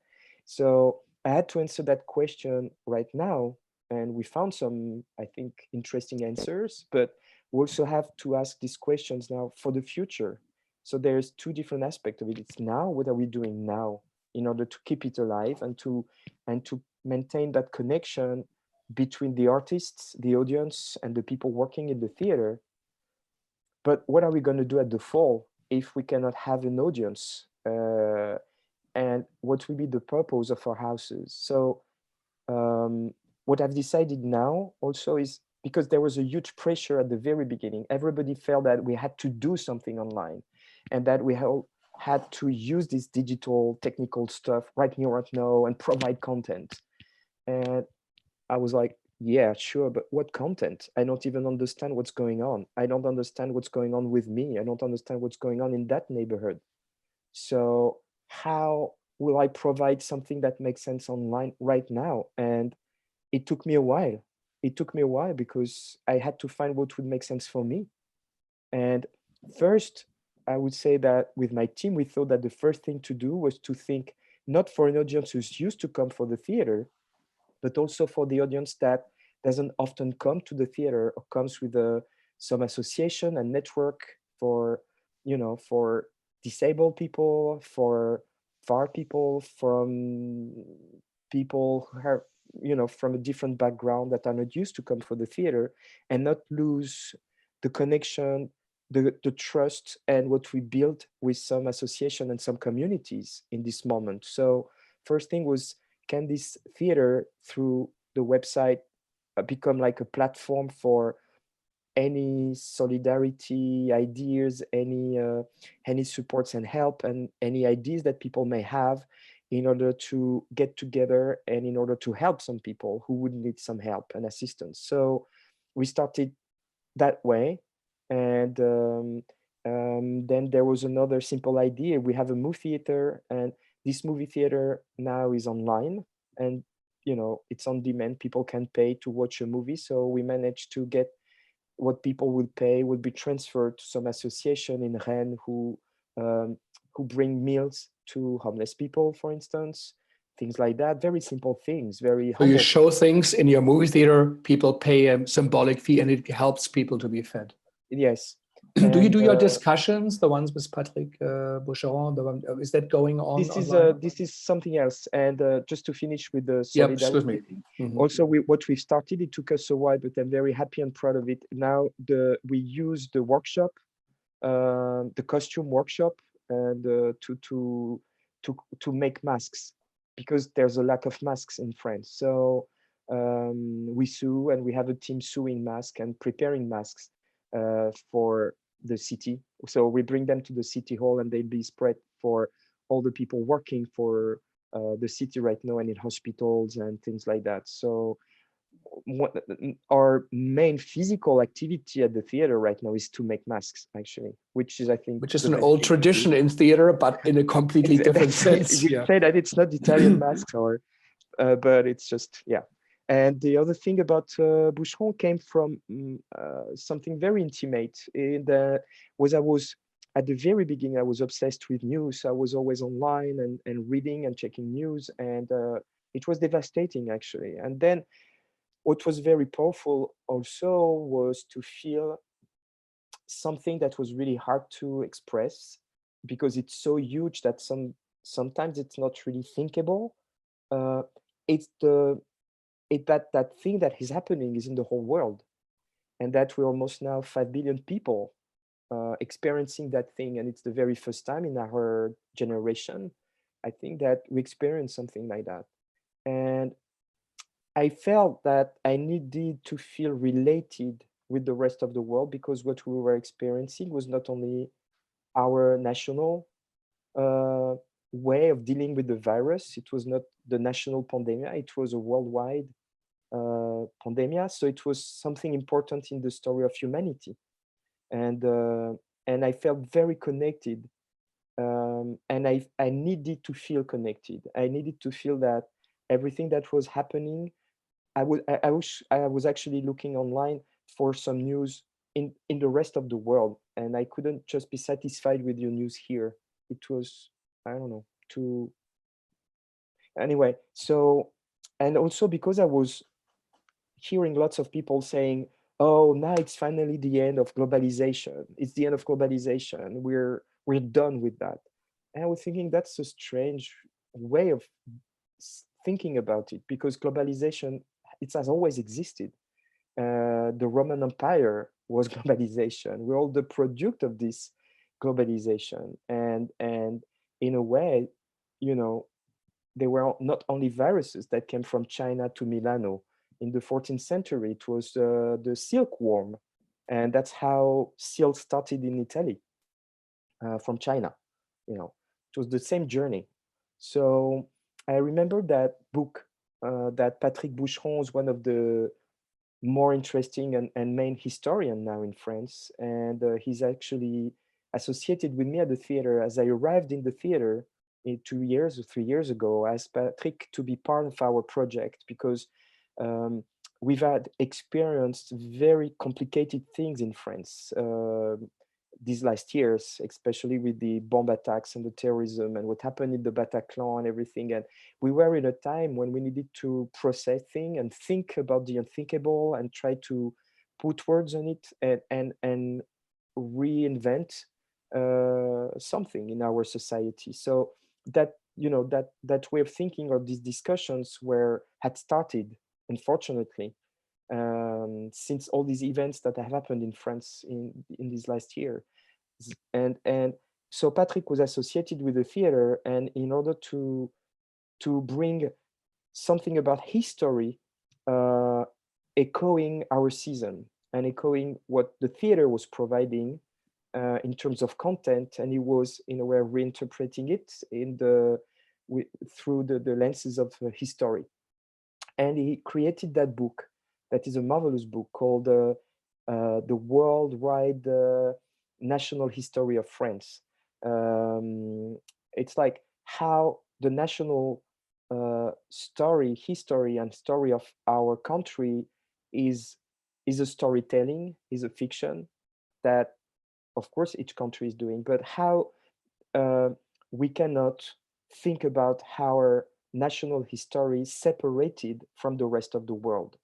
So I had to answer that question right now, and we found some, I think, interesting answers, but we also have to ask these questions now for the future. So there's two different aspects of it. It's now, what are we doing now in order to keep it alive and to maintain that connection between the artists, the audience, and the people working in the theater. But what are we going to do at the fall if we cannot have an audience? And what will be the purpose of our houses? So what I've decided now also is, because there was a huge pressure at the very beginning, everybody felt that we had to do something online and that we had to use this digital technical stuff right here, right now, and provide content. And I was like, yeah, sure, but what content? I don't even understand what's going on. I don't understand what's going on with me. I don't understand what's going on in that neighborhood. So how will I provide something that makes sense online right now? And it took me a while. It took me a while because I had to find what would make sense for me. And first, I would say that with my team, we thought that the first thing to do was to think not for an audience who's used to come for the theater, but also for the audience that doesn't often come to the theater or comes with some association and network for, for disabled people, for far people, from people who have, from a different background that are not used to come for the theater, and not lose the connection, the trust, and what we built with some association and some communities in this moment. So first thing was, can this theater through the website become like a platform for any solidarity ideas, any supports and help, and any ideas that people may have in order to get together and in order to help some people who would need some help and assistance. So we started that way. And then there was another simple idea. We have a movie theater, and this movie theater now is online, and it's on demand. People can pay to watch a movie. So we managed to get what people would pay would be transferred to some association in Rennes who bring meals to homeless people, for instance, things like that. Very simple things, very So you humble. show things in your movie theater, people pay a symbolic fee, and it helps people to be fed. Yes. Do you do your discussions, the ones with Patrick Boucheron? Is that going on? This is something else. And just to finish with the solidarity. Excuse me. Mm-hmm. Also, what we've started, it took us a while, but I'm very happy and proud of it. Now we use the workshop, the costume workshop, and to make masks, because there's a lack of masks in France. So we sew, and we have a team sewing masks and preparing masks for the city. So we bring them to the city hall, and they'll be spread for all the people working for the city right now, and in hospitals and things like that. So our main physical activity at the theater right now is to make masks, actually, which is, I think, which is an old tradition in theater, but in a completely different sense. We say that it's not Italian masks, or but it's just, yeah. And the other thing about Boucheron came from something very intimate. I was at the very beginning, I was obsessed with news. I was always online and reading and checking news, and it was devastating, actually. And then what was very powerful also was to feel something that was really hard to express, because it's so huge that sometimes it's not really thinkable. It's that thing that is happening is in the whole world, and that we're almost now 5 billion people experiencing that thing, and it's the very first time in our generation, I think, that we experience something like that. And I felt that I needed to feel related with the rest of the world, because what we were experiencing was not only our national uh, way of dealing with the virus. It was not the national pandemic, it was a worldwide pandemic. So it was something important in the story of humanity. And I felt very connected. And I needed to feel connected. I needed to feel that everything that was happening, I was actually looking online for some news in the rest of the world, and I couldn't just be satisfied with your news here. It was, I don't know, too. Anyway, so, and also because I was hearing lots of people saying, "Oh, now it's finally the end of globalization. It's the end of globalization. We're done with that." And I was thinking that's a strange way of thinking about it, because globalization, it has always existed. The Roman Empire was globalization. We're all the product of this globalization, and in a way, you know, they were not only viruses that came from China to Milano. In the 14th century, it was the silkworm, and that's how silk started in Italy from China. You know, it was the same journey. So I remember that book that Patrick Boucheron is one of the more interesting and main historian now in France, and he's actually associated with me at the theater as I arrived in the theater 2 years or 3 years ago. I asked Patrick to be part of our project, because um, we've had experienced very complicated things in France these last years, especially with the bomb attacks and the terrorism and what happened in the Bataclan and everything. And we were in a time when we needed to process things and think about the unthinkable and try to put words on it, and reinvent something in our society. So that, you know, that way of thinking, or these discussions had started, unfortunately, since all these events that have happened in France in this last year. And so Patrick was associated with the theater, and in order to bring something about history, echoing our season and echoing what the theater was providing in terms of content, and he was in a way reinterpreting it through the lenses of history. And he created that book, that is a marvelous book, called The Worldwide National History of France. It's like how the national history and story of our country is a storytelling, is a fiction that, of course, each country is doing, but how we cannot think about our national history separated from the rest of the world,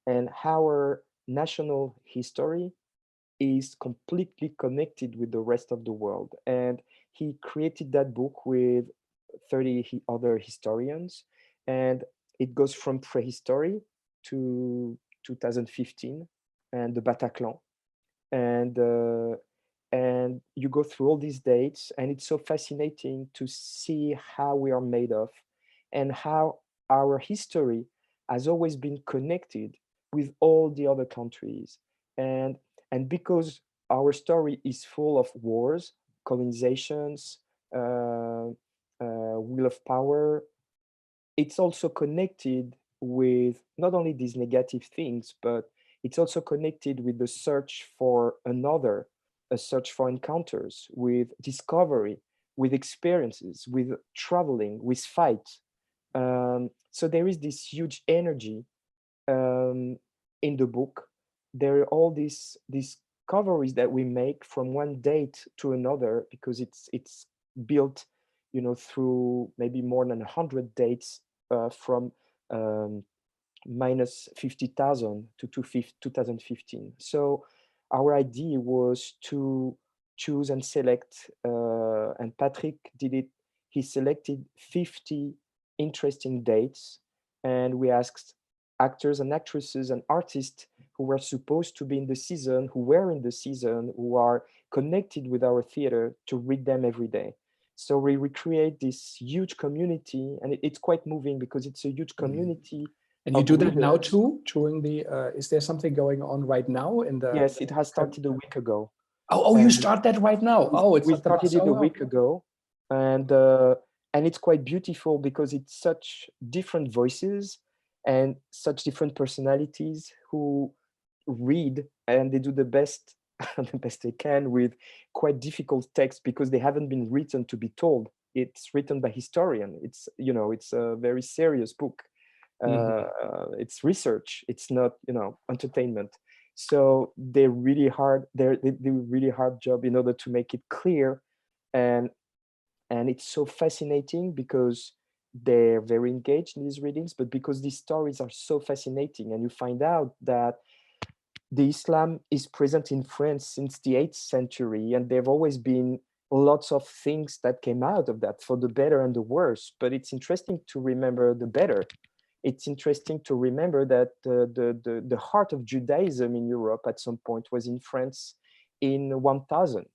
and our national history is completely connected with the rest of the world. And he created that book with 30 other historians, and it goes from prehistory to 2015 and the Bataclan, and you go through all these dates, and it's so fascinating to see how we are made of, and how our history has always been connected with all the other countries. And because our story is full of wars, colonizations, will of power, it's also connected with not only these negative things, but it's also connected with the search for another, a search for encounters, with discovery, with experiences, with traveling, with fight. So there is this huge energy in the book. There are all these discoveries that we make from one date to another, because it's built, you know, through maybe more than 100 dates from minus 50,000 to 2015. So our idea was to choose and select, and Patrick did it. He selected 50 interesting dates, and we asked actors and actresses and artists who were supposed to be in the season, who were in the season, who are connected with our theater to read them every day. So we recreate this huge community, and it's quite moving because it's a huge community. And you do that now readers. too, during the, is there something going on right now in the? Yes, it has started a week ago. Oh, you start that right now. Oh, it's we not the started it a wow. week ago, and it's quite beautiful because it's such different voices and such different personalities who read, and they do the best the best they can with quite difficult text because they haven't been written to be told. It's written by historian. It's it's a very serious book. It's research. It's not entertainment. So they do really hard job in order to make it clear, and it's so fascinating because they're very engaged in these readings, but because these stories are so fascinating, and you find out that the Islam is present in France since the 8th century, and there have always been lots of things that came out of that, for the better and the worse. But it's interesting to remember the better. It's interesting to remember that the heart of Judaism in Europe at some point was in France in 1000,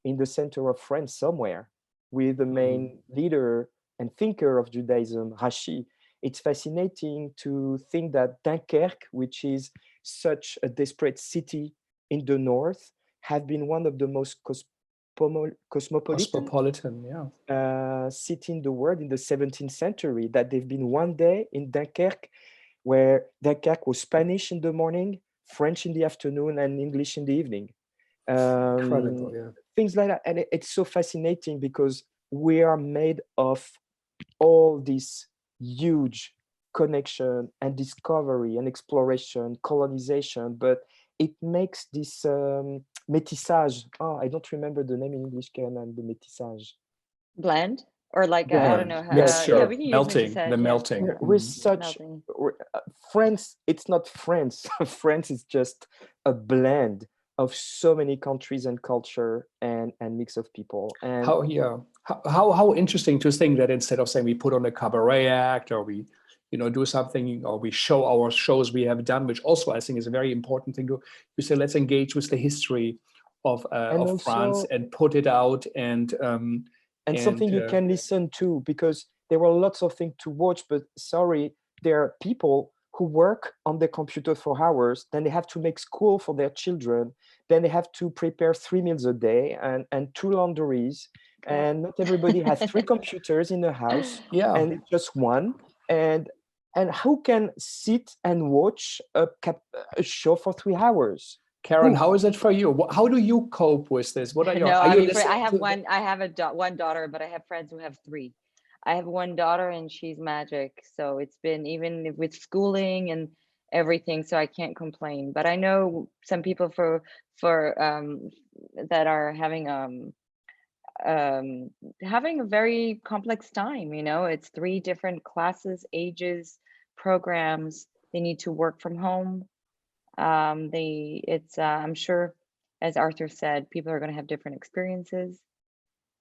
in the center of France somewhere, with the main leader and thinker of Judaism, Rashi. It's fascinating to think that Dunkerque, which is such a desperate city in the north, have been one of the most cosmopolitan city in the world in the 17th century, that they've been one day in Dunkerque, where Dunkerque was Spanish in the morning, French in the afternoon, and English in the evening. Incredible, yeah. Things like that. And it's so fascinating because we are made of all this huge connection and discovery and exploration, colonization, but it makes this métissage. Oh, I don't remember the name in English, Keren, and the métissage. Blend? Or like, I don't know how. Mixture, Yeah, we can melting, use métissage, the yeah. melting. We're such, France, it's not France. France is just a blend of so many countries and culture and mix of people. And how interesting to think that instead of saying we put on a cabaret act, or we do something, or we show our shows we have done, which also I think is a very important thing to, you say let's engage with the history of also, France and put it out, and something you can listen to, because there were lots of things to watch, but sorry, there are people who work on their computer for hours, then they have to make school for their children, then they have to prepare 3 meals a day and 2 laundries, and not everybody has 3 computers in the house, and it's just one, and who can sit and watch a show for 3 hours? Keren, how is it for you? How do you cope with this? What are your? No, I have one. I have one daughter, but I have friends who have 3. I have one daughter, and she's magic. So it's been, even with schooling and everything, so I can't complain. But I know some people for that are having a very complex time. It's 3 different classes, ages, programs. They need to work from home. I'm sure, as Arthur said, people are going to have different experiences,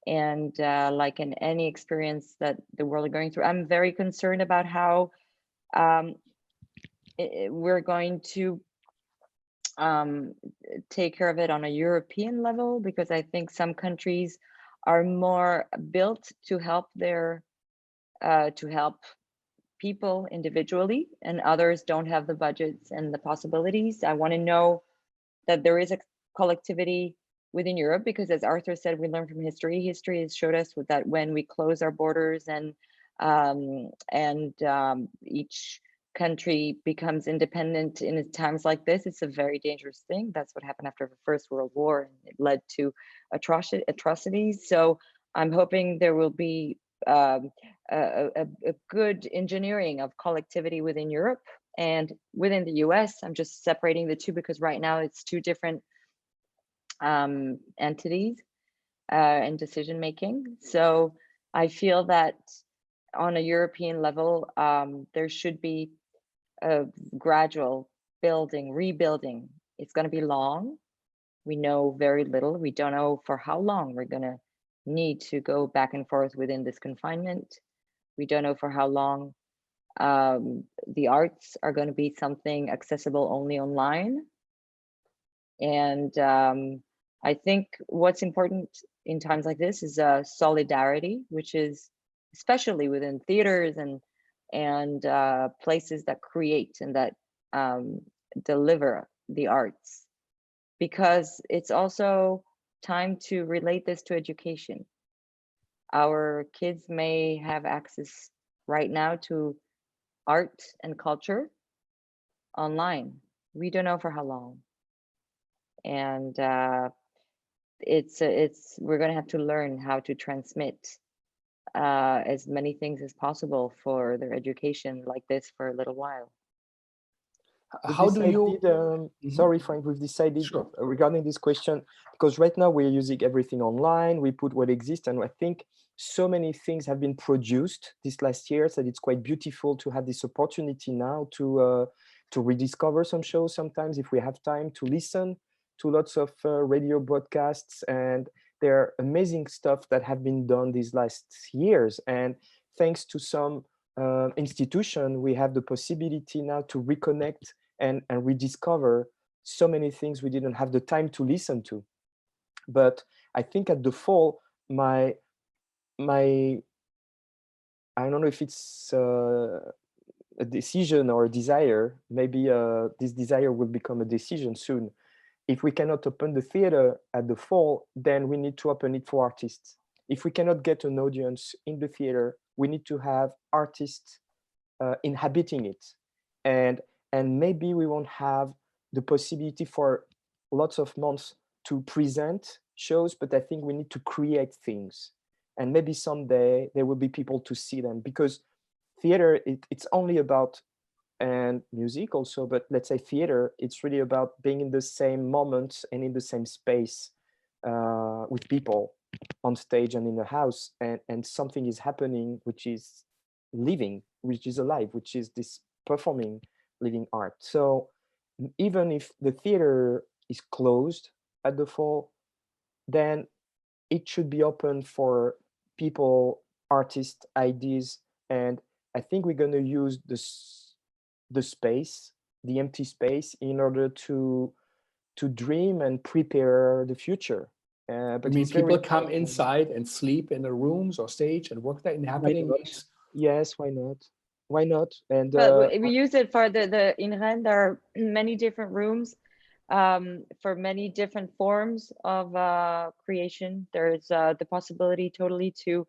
and like in any experience that the world is going through, I'm very concerned about how we're going to take care of it on a European level, because I think some countries are more built to help people individually, and others don't have the budgets and the possibilities. I want to know that there is a collectivity within Europe, because as Arthur said, we learn from history. History has showed us that when we close our borders and each country becomes independent in times like this, it's a very dangerous thing. That's what happened after the First World War, and it led to atrocities. So I'm hoping there will be a good engineering of collectivity within Europe and within the US. I'm just separating the two because right now it's 2 different entities and decision making. So I feel that on a European level, there should be a gradual building, rebuilding. It's going to be long. We know very little. We don't know for how long we're going to need to go back and forth within this confinement. We don't know for how long the arts are going to be something accessible only online. And I think what's important in times like this is solidarity, which is especially within theaters and places that create and that deliver the arts, because it's also time to relate this to education. Our kids may have access right now to art and culture online. We don't know for how long. And we're going to have to learn how to transmit as many things as possible for their education like this for a little while. How do you? Sorry, Frank, we've decided Sure. regarding this question, because right now we're using everything online, we put what exists, and I think so many things have been produced this last year that it's quite beautiful to have this opportunity now to rediscover some shows sometimes if we have time, to listen to lots of radio broadcasts, and there are amazing stuff that have been done these last years. And thanks to some institution, we have the possibility now to reconnect and rediscover so many things we didn't have the time to listen to. But I think at the fall, my I don't know if it's a decision or a desire, maybe this desire will become a decision soon. If we cannot open the theater at the fall, then we need to open it for artists. If we cannot get an audience in the theater, we need to have artists inhabiting it. And maybe we won't have the possibility for lots of months to present shows, but I think we need to create things. And maybe someday there will be people to see them, because theater, it's only about, and music also, but let's say theater, it's really about being in the same moment and in the same space with people on stage and in the house, and something is happening which is living, which is alive, which is this performing living art. So even if the theater is closed at the fall, then it should be open for people, artists, ideas, and I think we're going to use the space, the empty space, in order to dream and prepare the future. But I mean, it's very people come important. inside and sleep in the rooms or stage and work there, inhabiting these. Yes, why not? Why not? And But we use it for the in Rennes, there are many different rooms for many different forms of creation. There's the possibility totally to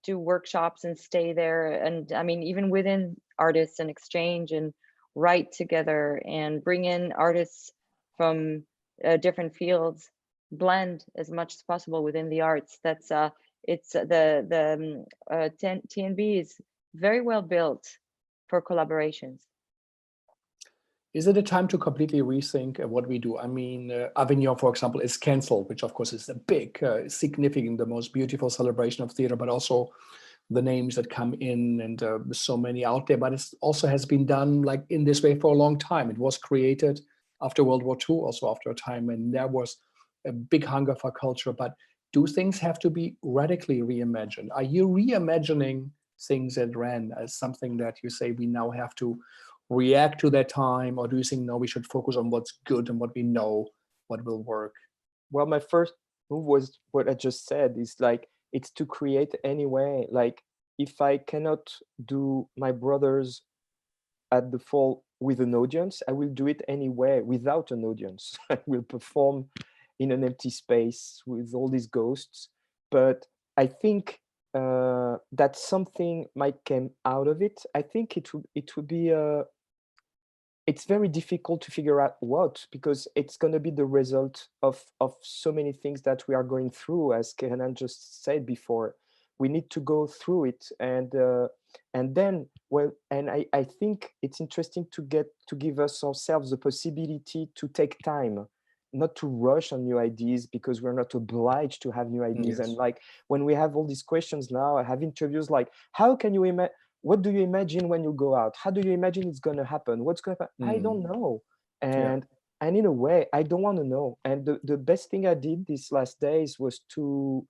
do workshops and stay there. And I mean, even within artists and exchange and write together and bring in artists from different fields, blend as much as possible within the arts. That's it's the TNB is very well built for collaborations. Is it a time to completely rethink what we do? I mean, Avignon, for example, is cancelled, which of course is a big, significant, the most beautiful celebration of theater, but also the names that come in, and so many out there. But it also has been done like in this way for a long time. It was created after World War II, also after a time when there was a big hunger for culture. But do things have to be radically reimagined? Are you reimagining things at Rennes as something that you say we now have to react to that time, or do you think no, we should focus on what's good and what we know, what will work? Well, my first move was what I just said, is like, it's to create anyway. Like, if I cannot do my brothers at the fall with an audience, I will do it anyway without an audience. I will perform in an empty space with all these ghosts. But I think that something might come out of it. I think it would be it's very difficult to figure out what, because it's going to be the result of so many things that we are going through. As Keren just said before, we need to go through it, and then, well, and I think it's interesting to give us ourselves the possibility to take time, not to rush on new ideas, because we're not obliged to have new ideas. Yes. And like, when we have all these questions now, I have interviews like, how can you imagine? What do you imagine when you go out? How do you imagine it's going to happen? What's going to happen? I don't know. And in a way, I don't want to know. And the best thing I did these last days was to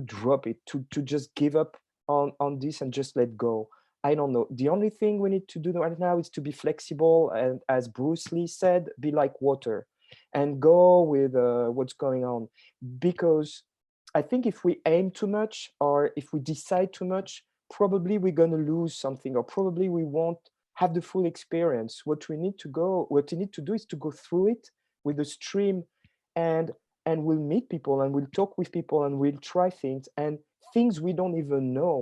drop it, to just give up on this and just let go. I don't know. The only thing we need to do right now is to be flexible, and as Bruce Lee said, be like water, and go with what's going on. Because I think if we aim too much, or if we decide too much, probably we're going to lose something, or probably we won't have the full experience. What we need to do is to go through it with the stream, and we'll meet people, and we'll talk with people, and we'll try things, and things we don't even know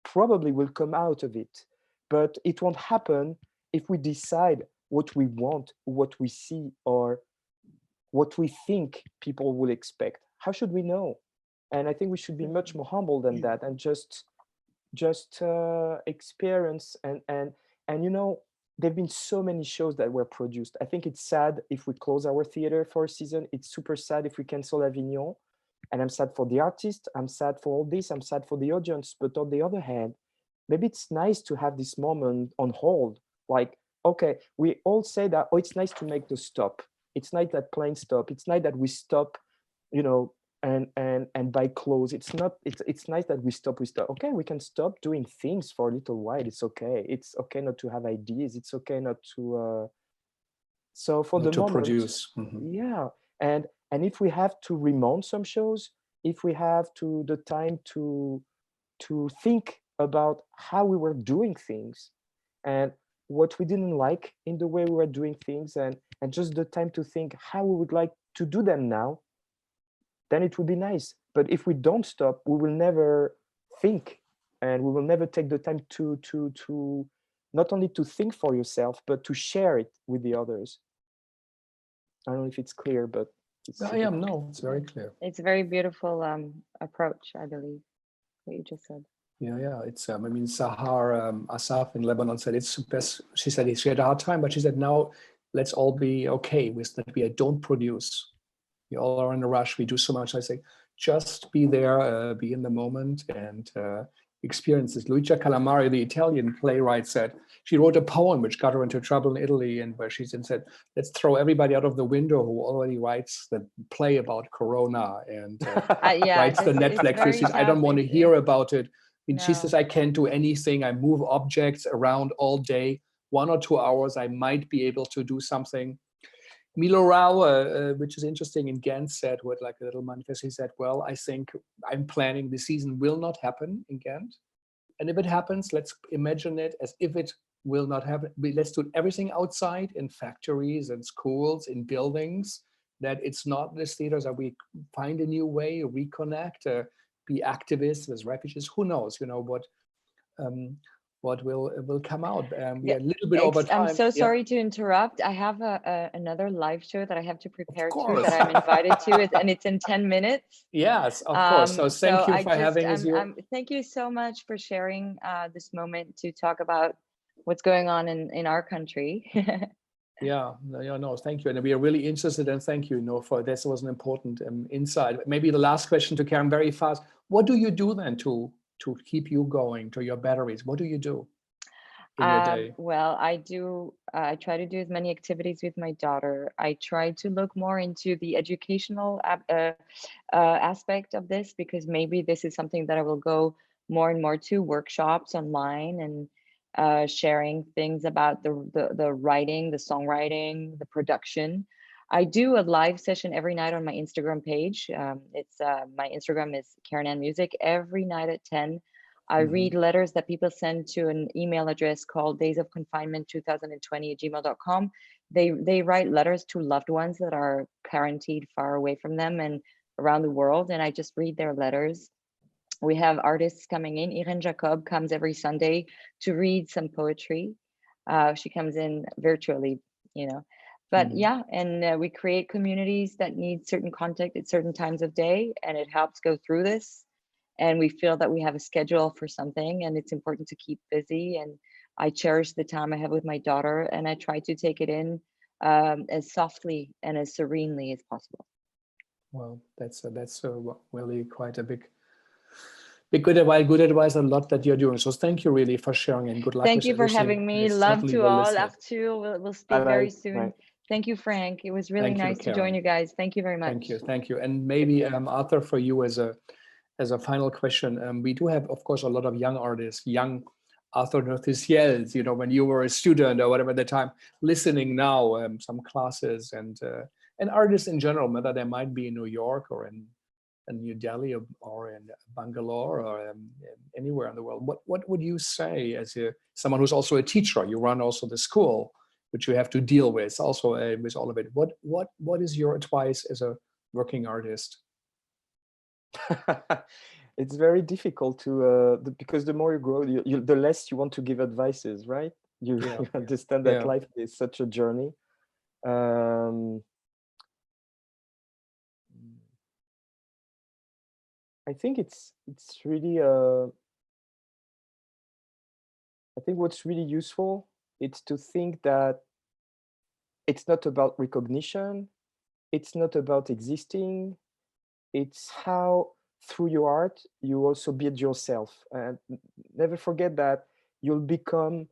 probably will come out of it. But it won't happen if we decide what we want, what we see, or what we think people will expect. How should we know? And I think we should be much more humble than that, and just experience. And you know, there've been so many shows that were produced. I think it's sad if we close our theater for a season. It's super sad if we cancel Avignon. And I'm sad for the artist, I'm sad for all this, I'm sad for the audience. But on the other hand, maybe it's nice to have this moment on hold. Like, okay, we all say that, oh, it's nice to make the stop. It's nice that plane stop. It's nice that we stop, you know, and buy clothes. It's nice that we stop. Okay, we can stop doing things for a little while. It's okay. It's okay not to have ideas. It's okay not to, so for the moment, produce. Yeah. And if we have to remount some shows, if we have to the time to think about how we were doing things and what we didn't like in the way we were doing things, and just the time to think how we would like to do them now, then it would be nice. But if we don't stop, we will never think, and we will never take the time to not only to think for yourself, but to share it with the others. I don't know if it's clear, but it's very clear. It's a very beautiful approach, I believe, what you just said. Yeah. It's I mean, Sahar Asaf in Lebanon said it's best. She said she had a hard time, but she said now let's all be okay with that. We don't produce. We all are in a rush. We do so much. I say just be there, be in the moment, and experience this. Lucia Calamari, the Italian playwright, said she wrote a poem which got her into trouble in Italy, and where she said, let's throw everybody out of the window who already writes the play about Corona and writes the Netflix series. I don't want to hear about it. I mean, she says, I can't do anything. I move objects around all day. 1 or 2 hours, I might be able to do something. Milo Rao, which is interesting, in Ghent said, with like a little manifest, he said, well, I think I'm planning the season will not happen in Ghent. And if it happens, let's imagine it as if it will not happen. Let's do everything outside in factories and schools, in buildings, that it's not this theaters, that we find a new way, reconnect, be activists as refugees. Who knows, you know, what will come out. We are a little bit over time. I'm so sorry to interrupt. I have another live show that I have to prepare to, that I'm invited to, and it's in 10 minutes. Yes, of course. So thank you for having us here. Thank you so much for sharing this moment to talk about what's going on in our country. Yeah, no, thank you. And we are really interested, and thank you, for this was an important insight. Maybe the last question to Keren, very fast. What do you do then to keep you going, to your batteries? What do you do in your day? Well, I try to do as many activities with my daughter. I try to look more into the educational aspect of this, because maybe this is something that I will go more and more to, workshops online, and sharing things about the writing, the songwriting, the production. I do a live session every night on my Instagram page. My Instagram is Keren Music. Every night at 10, I read letters that people send to an email address called daysofconfinement2020@gmail.com. They write letters to loved ones that are quarantined far away from them and around the world, and I just read their letters. We have artists coming in. Irene Jacob comes every Sunday to read some poetry. She comes in virtually, But yeah, and we create communities that need certain contact at certain times of day, and it helps go through this. And we feel that we have a schedule for something, and it's important to keep busy. And I cherish the time I have with my daughter, and I try to take it in as softly and as serenely as possible. Well, that's really quite a big good advice, a lot that you're doing. So thank you really for sharing, and good luck. Thank you for having me. Love to all. A.R.T, we'll speak very soon. Bye. Thank you, Frank. It was really nice to join you guys. Thank you very much. Thank you. And maybe Arthur, for you as a final question, we do have, of course, a lot of young artists, young author Nauzyciel, you know, when you were a student or whatever at the time, listening now, some classes and artists in general, whether they might be in New York or in New Delhi or in Bangalore or anywhere in the world. What would you say as someone who's also a teacher? You run also the school, which you have to deal with also with all of it. What is your advice as a working artist? It's very difficult to because the more you grow, the less you want to give advices, right? You understand that life is such a journey. I think it's really I think what's really useful is to think that it's not about recognition, it's not about existing, it's how through your art you also build yourself. And never forget that you'll become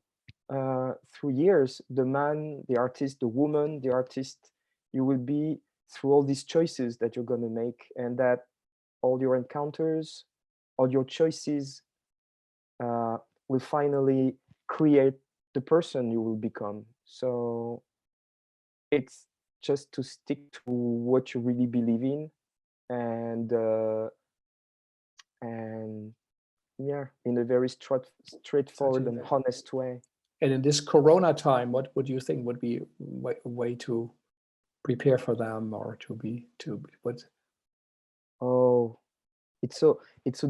through years the man, the artist, the woman, the artist you will be through all these choices that you're going to make, and that all your encounters, all your choices will finally create the person you will become. So it's just to stick to what you really believe in, and yeah, in a very straightforward and honest way. And in this Corona time, what would you think would be a way to prepare for them, or to what? Oh, it's so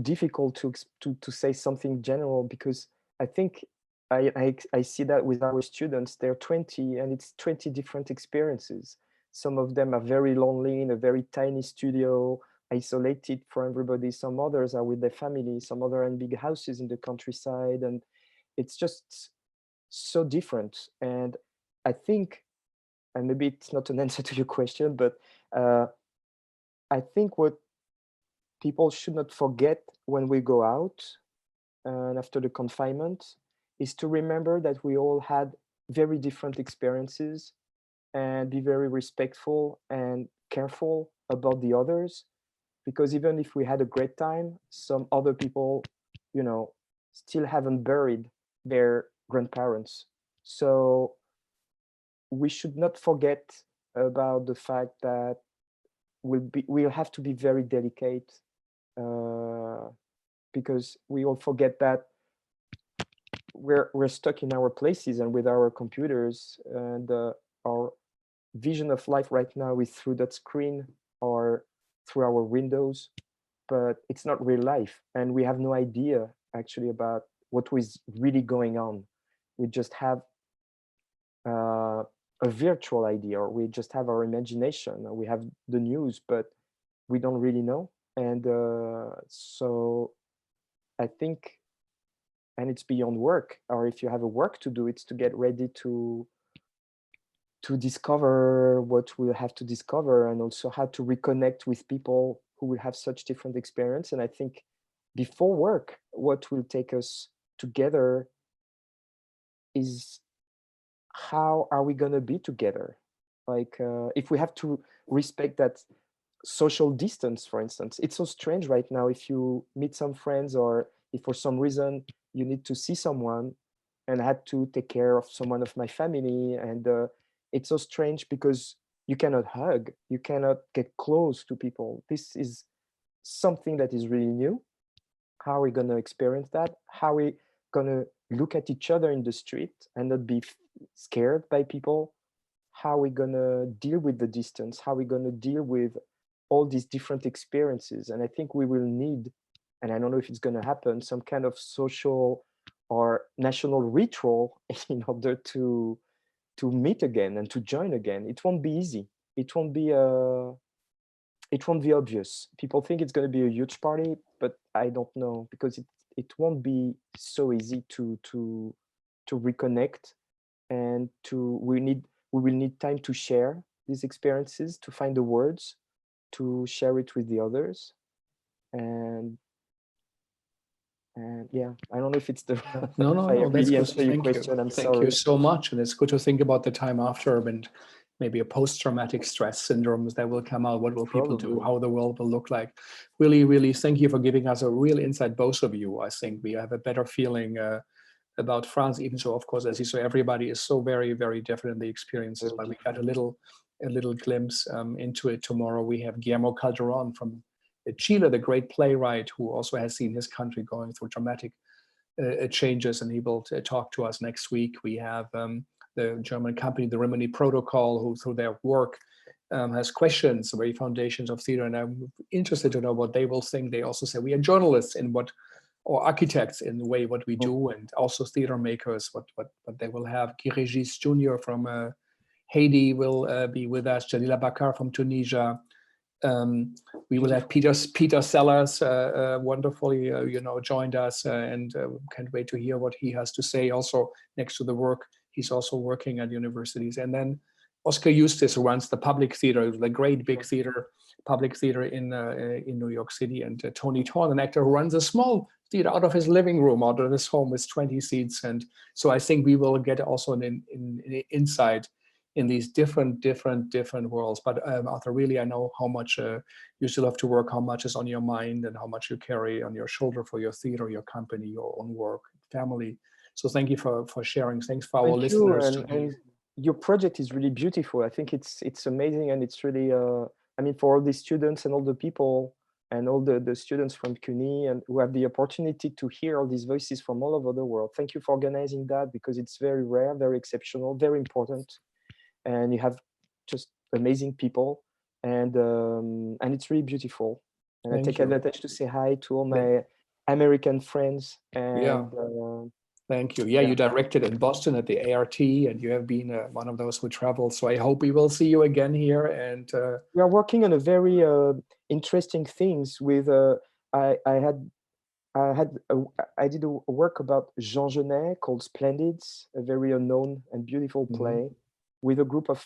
difficult to say something general, because I think I see that with our students. They're 20 and it's 20 different experiences. Some of them are very lonely in a very tiny studio, isolated from everybody. Some others are with their family, some other are in big houses in the countryside, and it's just so different. And I think, and maybe it's not an answer to your question, but I think what people should not forget when we go out and after the confinement is to remember that we all had very different experiences, and be very respectful and careful about the others, because even if we had a great time, some other people, you know, still haven't buried their grandparents. So we should not forget about the fact that we'll have to be very delicate, because we all forget that we're stuck in our places and with our computers, and our vision of life right now is through that screen or through our windows, but it's not real life, and we have no idea actually about what was really going on. We just have a virtual idea, or we just have our imagination, or we have the news, but we don't really know. And so I think, and it's beyond work, or if you have a work to do, it's to get ready to discover what we'll have to discover, and also how to reconnect with people who will have such different experience. And I think before work, what will take us together is how are we going to be together? Like if we have to respect that social distance, for instance. It's so strange right now if you meet some friends, or if for some reason you need to see someone, and I had to take care of someone of my family, and it's so strange because you cannot hug, you cannot get close to people. This is something that is really new. How are we going to experience that? How are we going to look at each other in the street and not be scared by people? How are we going to deal with the distance? How are we going to deal with all these different experiences? And I think we will need, and I don't know if it's going to happen, some kind of social or national ritual in order to meet again and to join again. It won't be easy. It won't be obvious. People think it's going to be a huge party, but I don't know, because it won't be so easy to reconnect, and we will need time to share these experiences, to find the words, to share it with the others. And yeah, I don't know if it's the no, I that's really good. answer your Thank question. you. I'm Thank sorry. you so much. And it's good to think about the time after, and maybe a post-traumatic stress syndromes that will come out. What will people do? Probably. How the world will look like? Really, really thank you for giving us a real insight, both of you. I think we have a better feeling about France, even so, of course, as you say, everybody is so very, very different in the experiences, but we got a little glimpse into it. Tomorrow we have Guillermo Calderón from Chile, the great playwright, who also has seen his country going through dramatic changes, and he will talk to us next week. We have the German company, the Rimini Protocol, who through their work has questions the very foundations of theater, and I'm interested to know what they will think. They also say we are journalists in what, or architects in the way what we do, and also theater makers, what they will have. Guy Regis Jr. from Haiti will be with us, Jalila Bakar from Tunisia. We will have Peter Sellers, wonderfully, joined us, and can't wait to hear what he has to say. Also, next to the work, he's also working at universities. And then Oscar Eustace, who runs the public theater, the great big theater, public theater in New York City, and Tony Torn, an actor who runs a small theater out of his living room, out of his home with 20 seats. And so I think we will get also an insight in these different worlds. But Arthur, really, I know how much you still have to work, how much is on your mind, and how much you carry on your shoulder for your theater, your company, your own work, family. So thank you for sharing. Thanks for our listeners. And your project is really beautiful. I think it's amazing, and it's really, I mean, for all the students and all the people and all the students from CUNY and who have the opportunity to hear all these voices from all over the world. Thank you for organizing that, because it's very rare, very exceptional, very important. And you have just amazing people, and it's really beautiful. And I take advantage to say hi to all my American friends. And thank you. Yeah, you directed in Boston at the A.R.T, and you have been one of those who traveled. So I hope we will see you again here. And we are working on a very interesting things with. I did a work about Jean Genet called Splendids, a very unknown and beautiful play, with a group of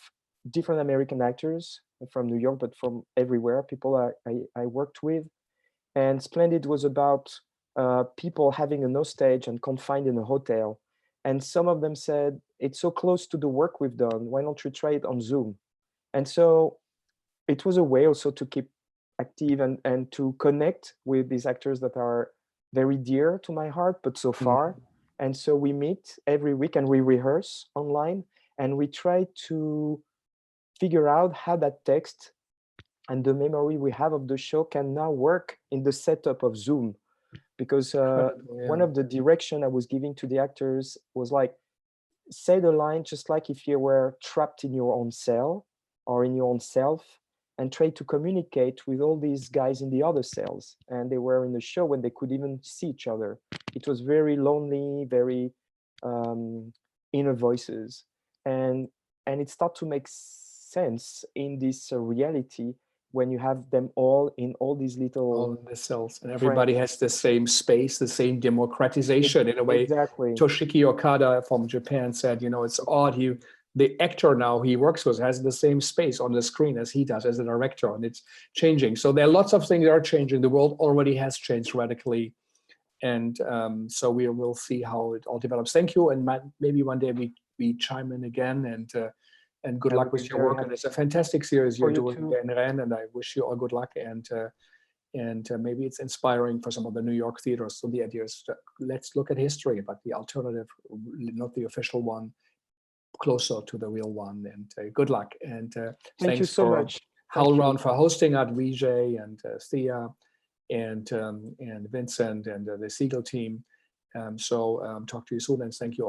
different American actors from New York, but from everywhere, people I worked with. And Splendid was about people having a no stage and confined in a hotel. And some of them said, it's so close to the work we've done, why don't we try it on Zoom? And so it was a way also to keep active and to connect with these actors that are very dear to my heart, but so far. And so we meet every week and we rehearse online. And we try to figure out how that text and the memory we have of the show can now work in the setup of Zoom. Because one of the direction I was giving to the actors was like, say the line just like if you were trapped in your own cell or in your own self, and try to communicate with all these guys in the other cells. And they were in the show when they could even see each other. It was very lonely, very inner voices. And it starts to make sense in this reality when you have them all in all these little all the cells, and everybody has the same space, the same democratization in a way. Exactly. Toshiki Okada from Japan said, it's odd. The actor now he works with has the same space on the screen as he does as a director, and it's changing. So there are lots of things that are changing. The world already has changed radically. And so we will see how it all develops. Thank you. And maybe one day we chime in again, and good luck with your work. And it's a fantastic series you're doing there in Rennes, and I wish you all good luck. And maybe it's inspiring for some of the New York theaters. So the idea is let's look at history, but the alternative, not the official one, closer to the real one. And good luck. And thank you so much, HowlRound for hosting at Vijay, and Thea, and Vincent, and the Segal team. Talk to you soon, and thank you all.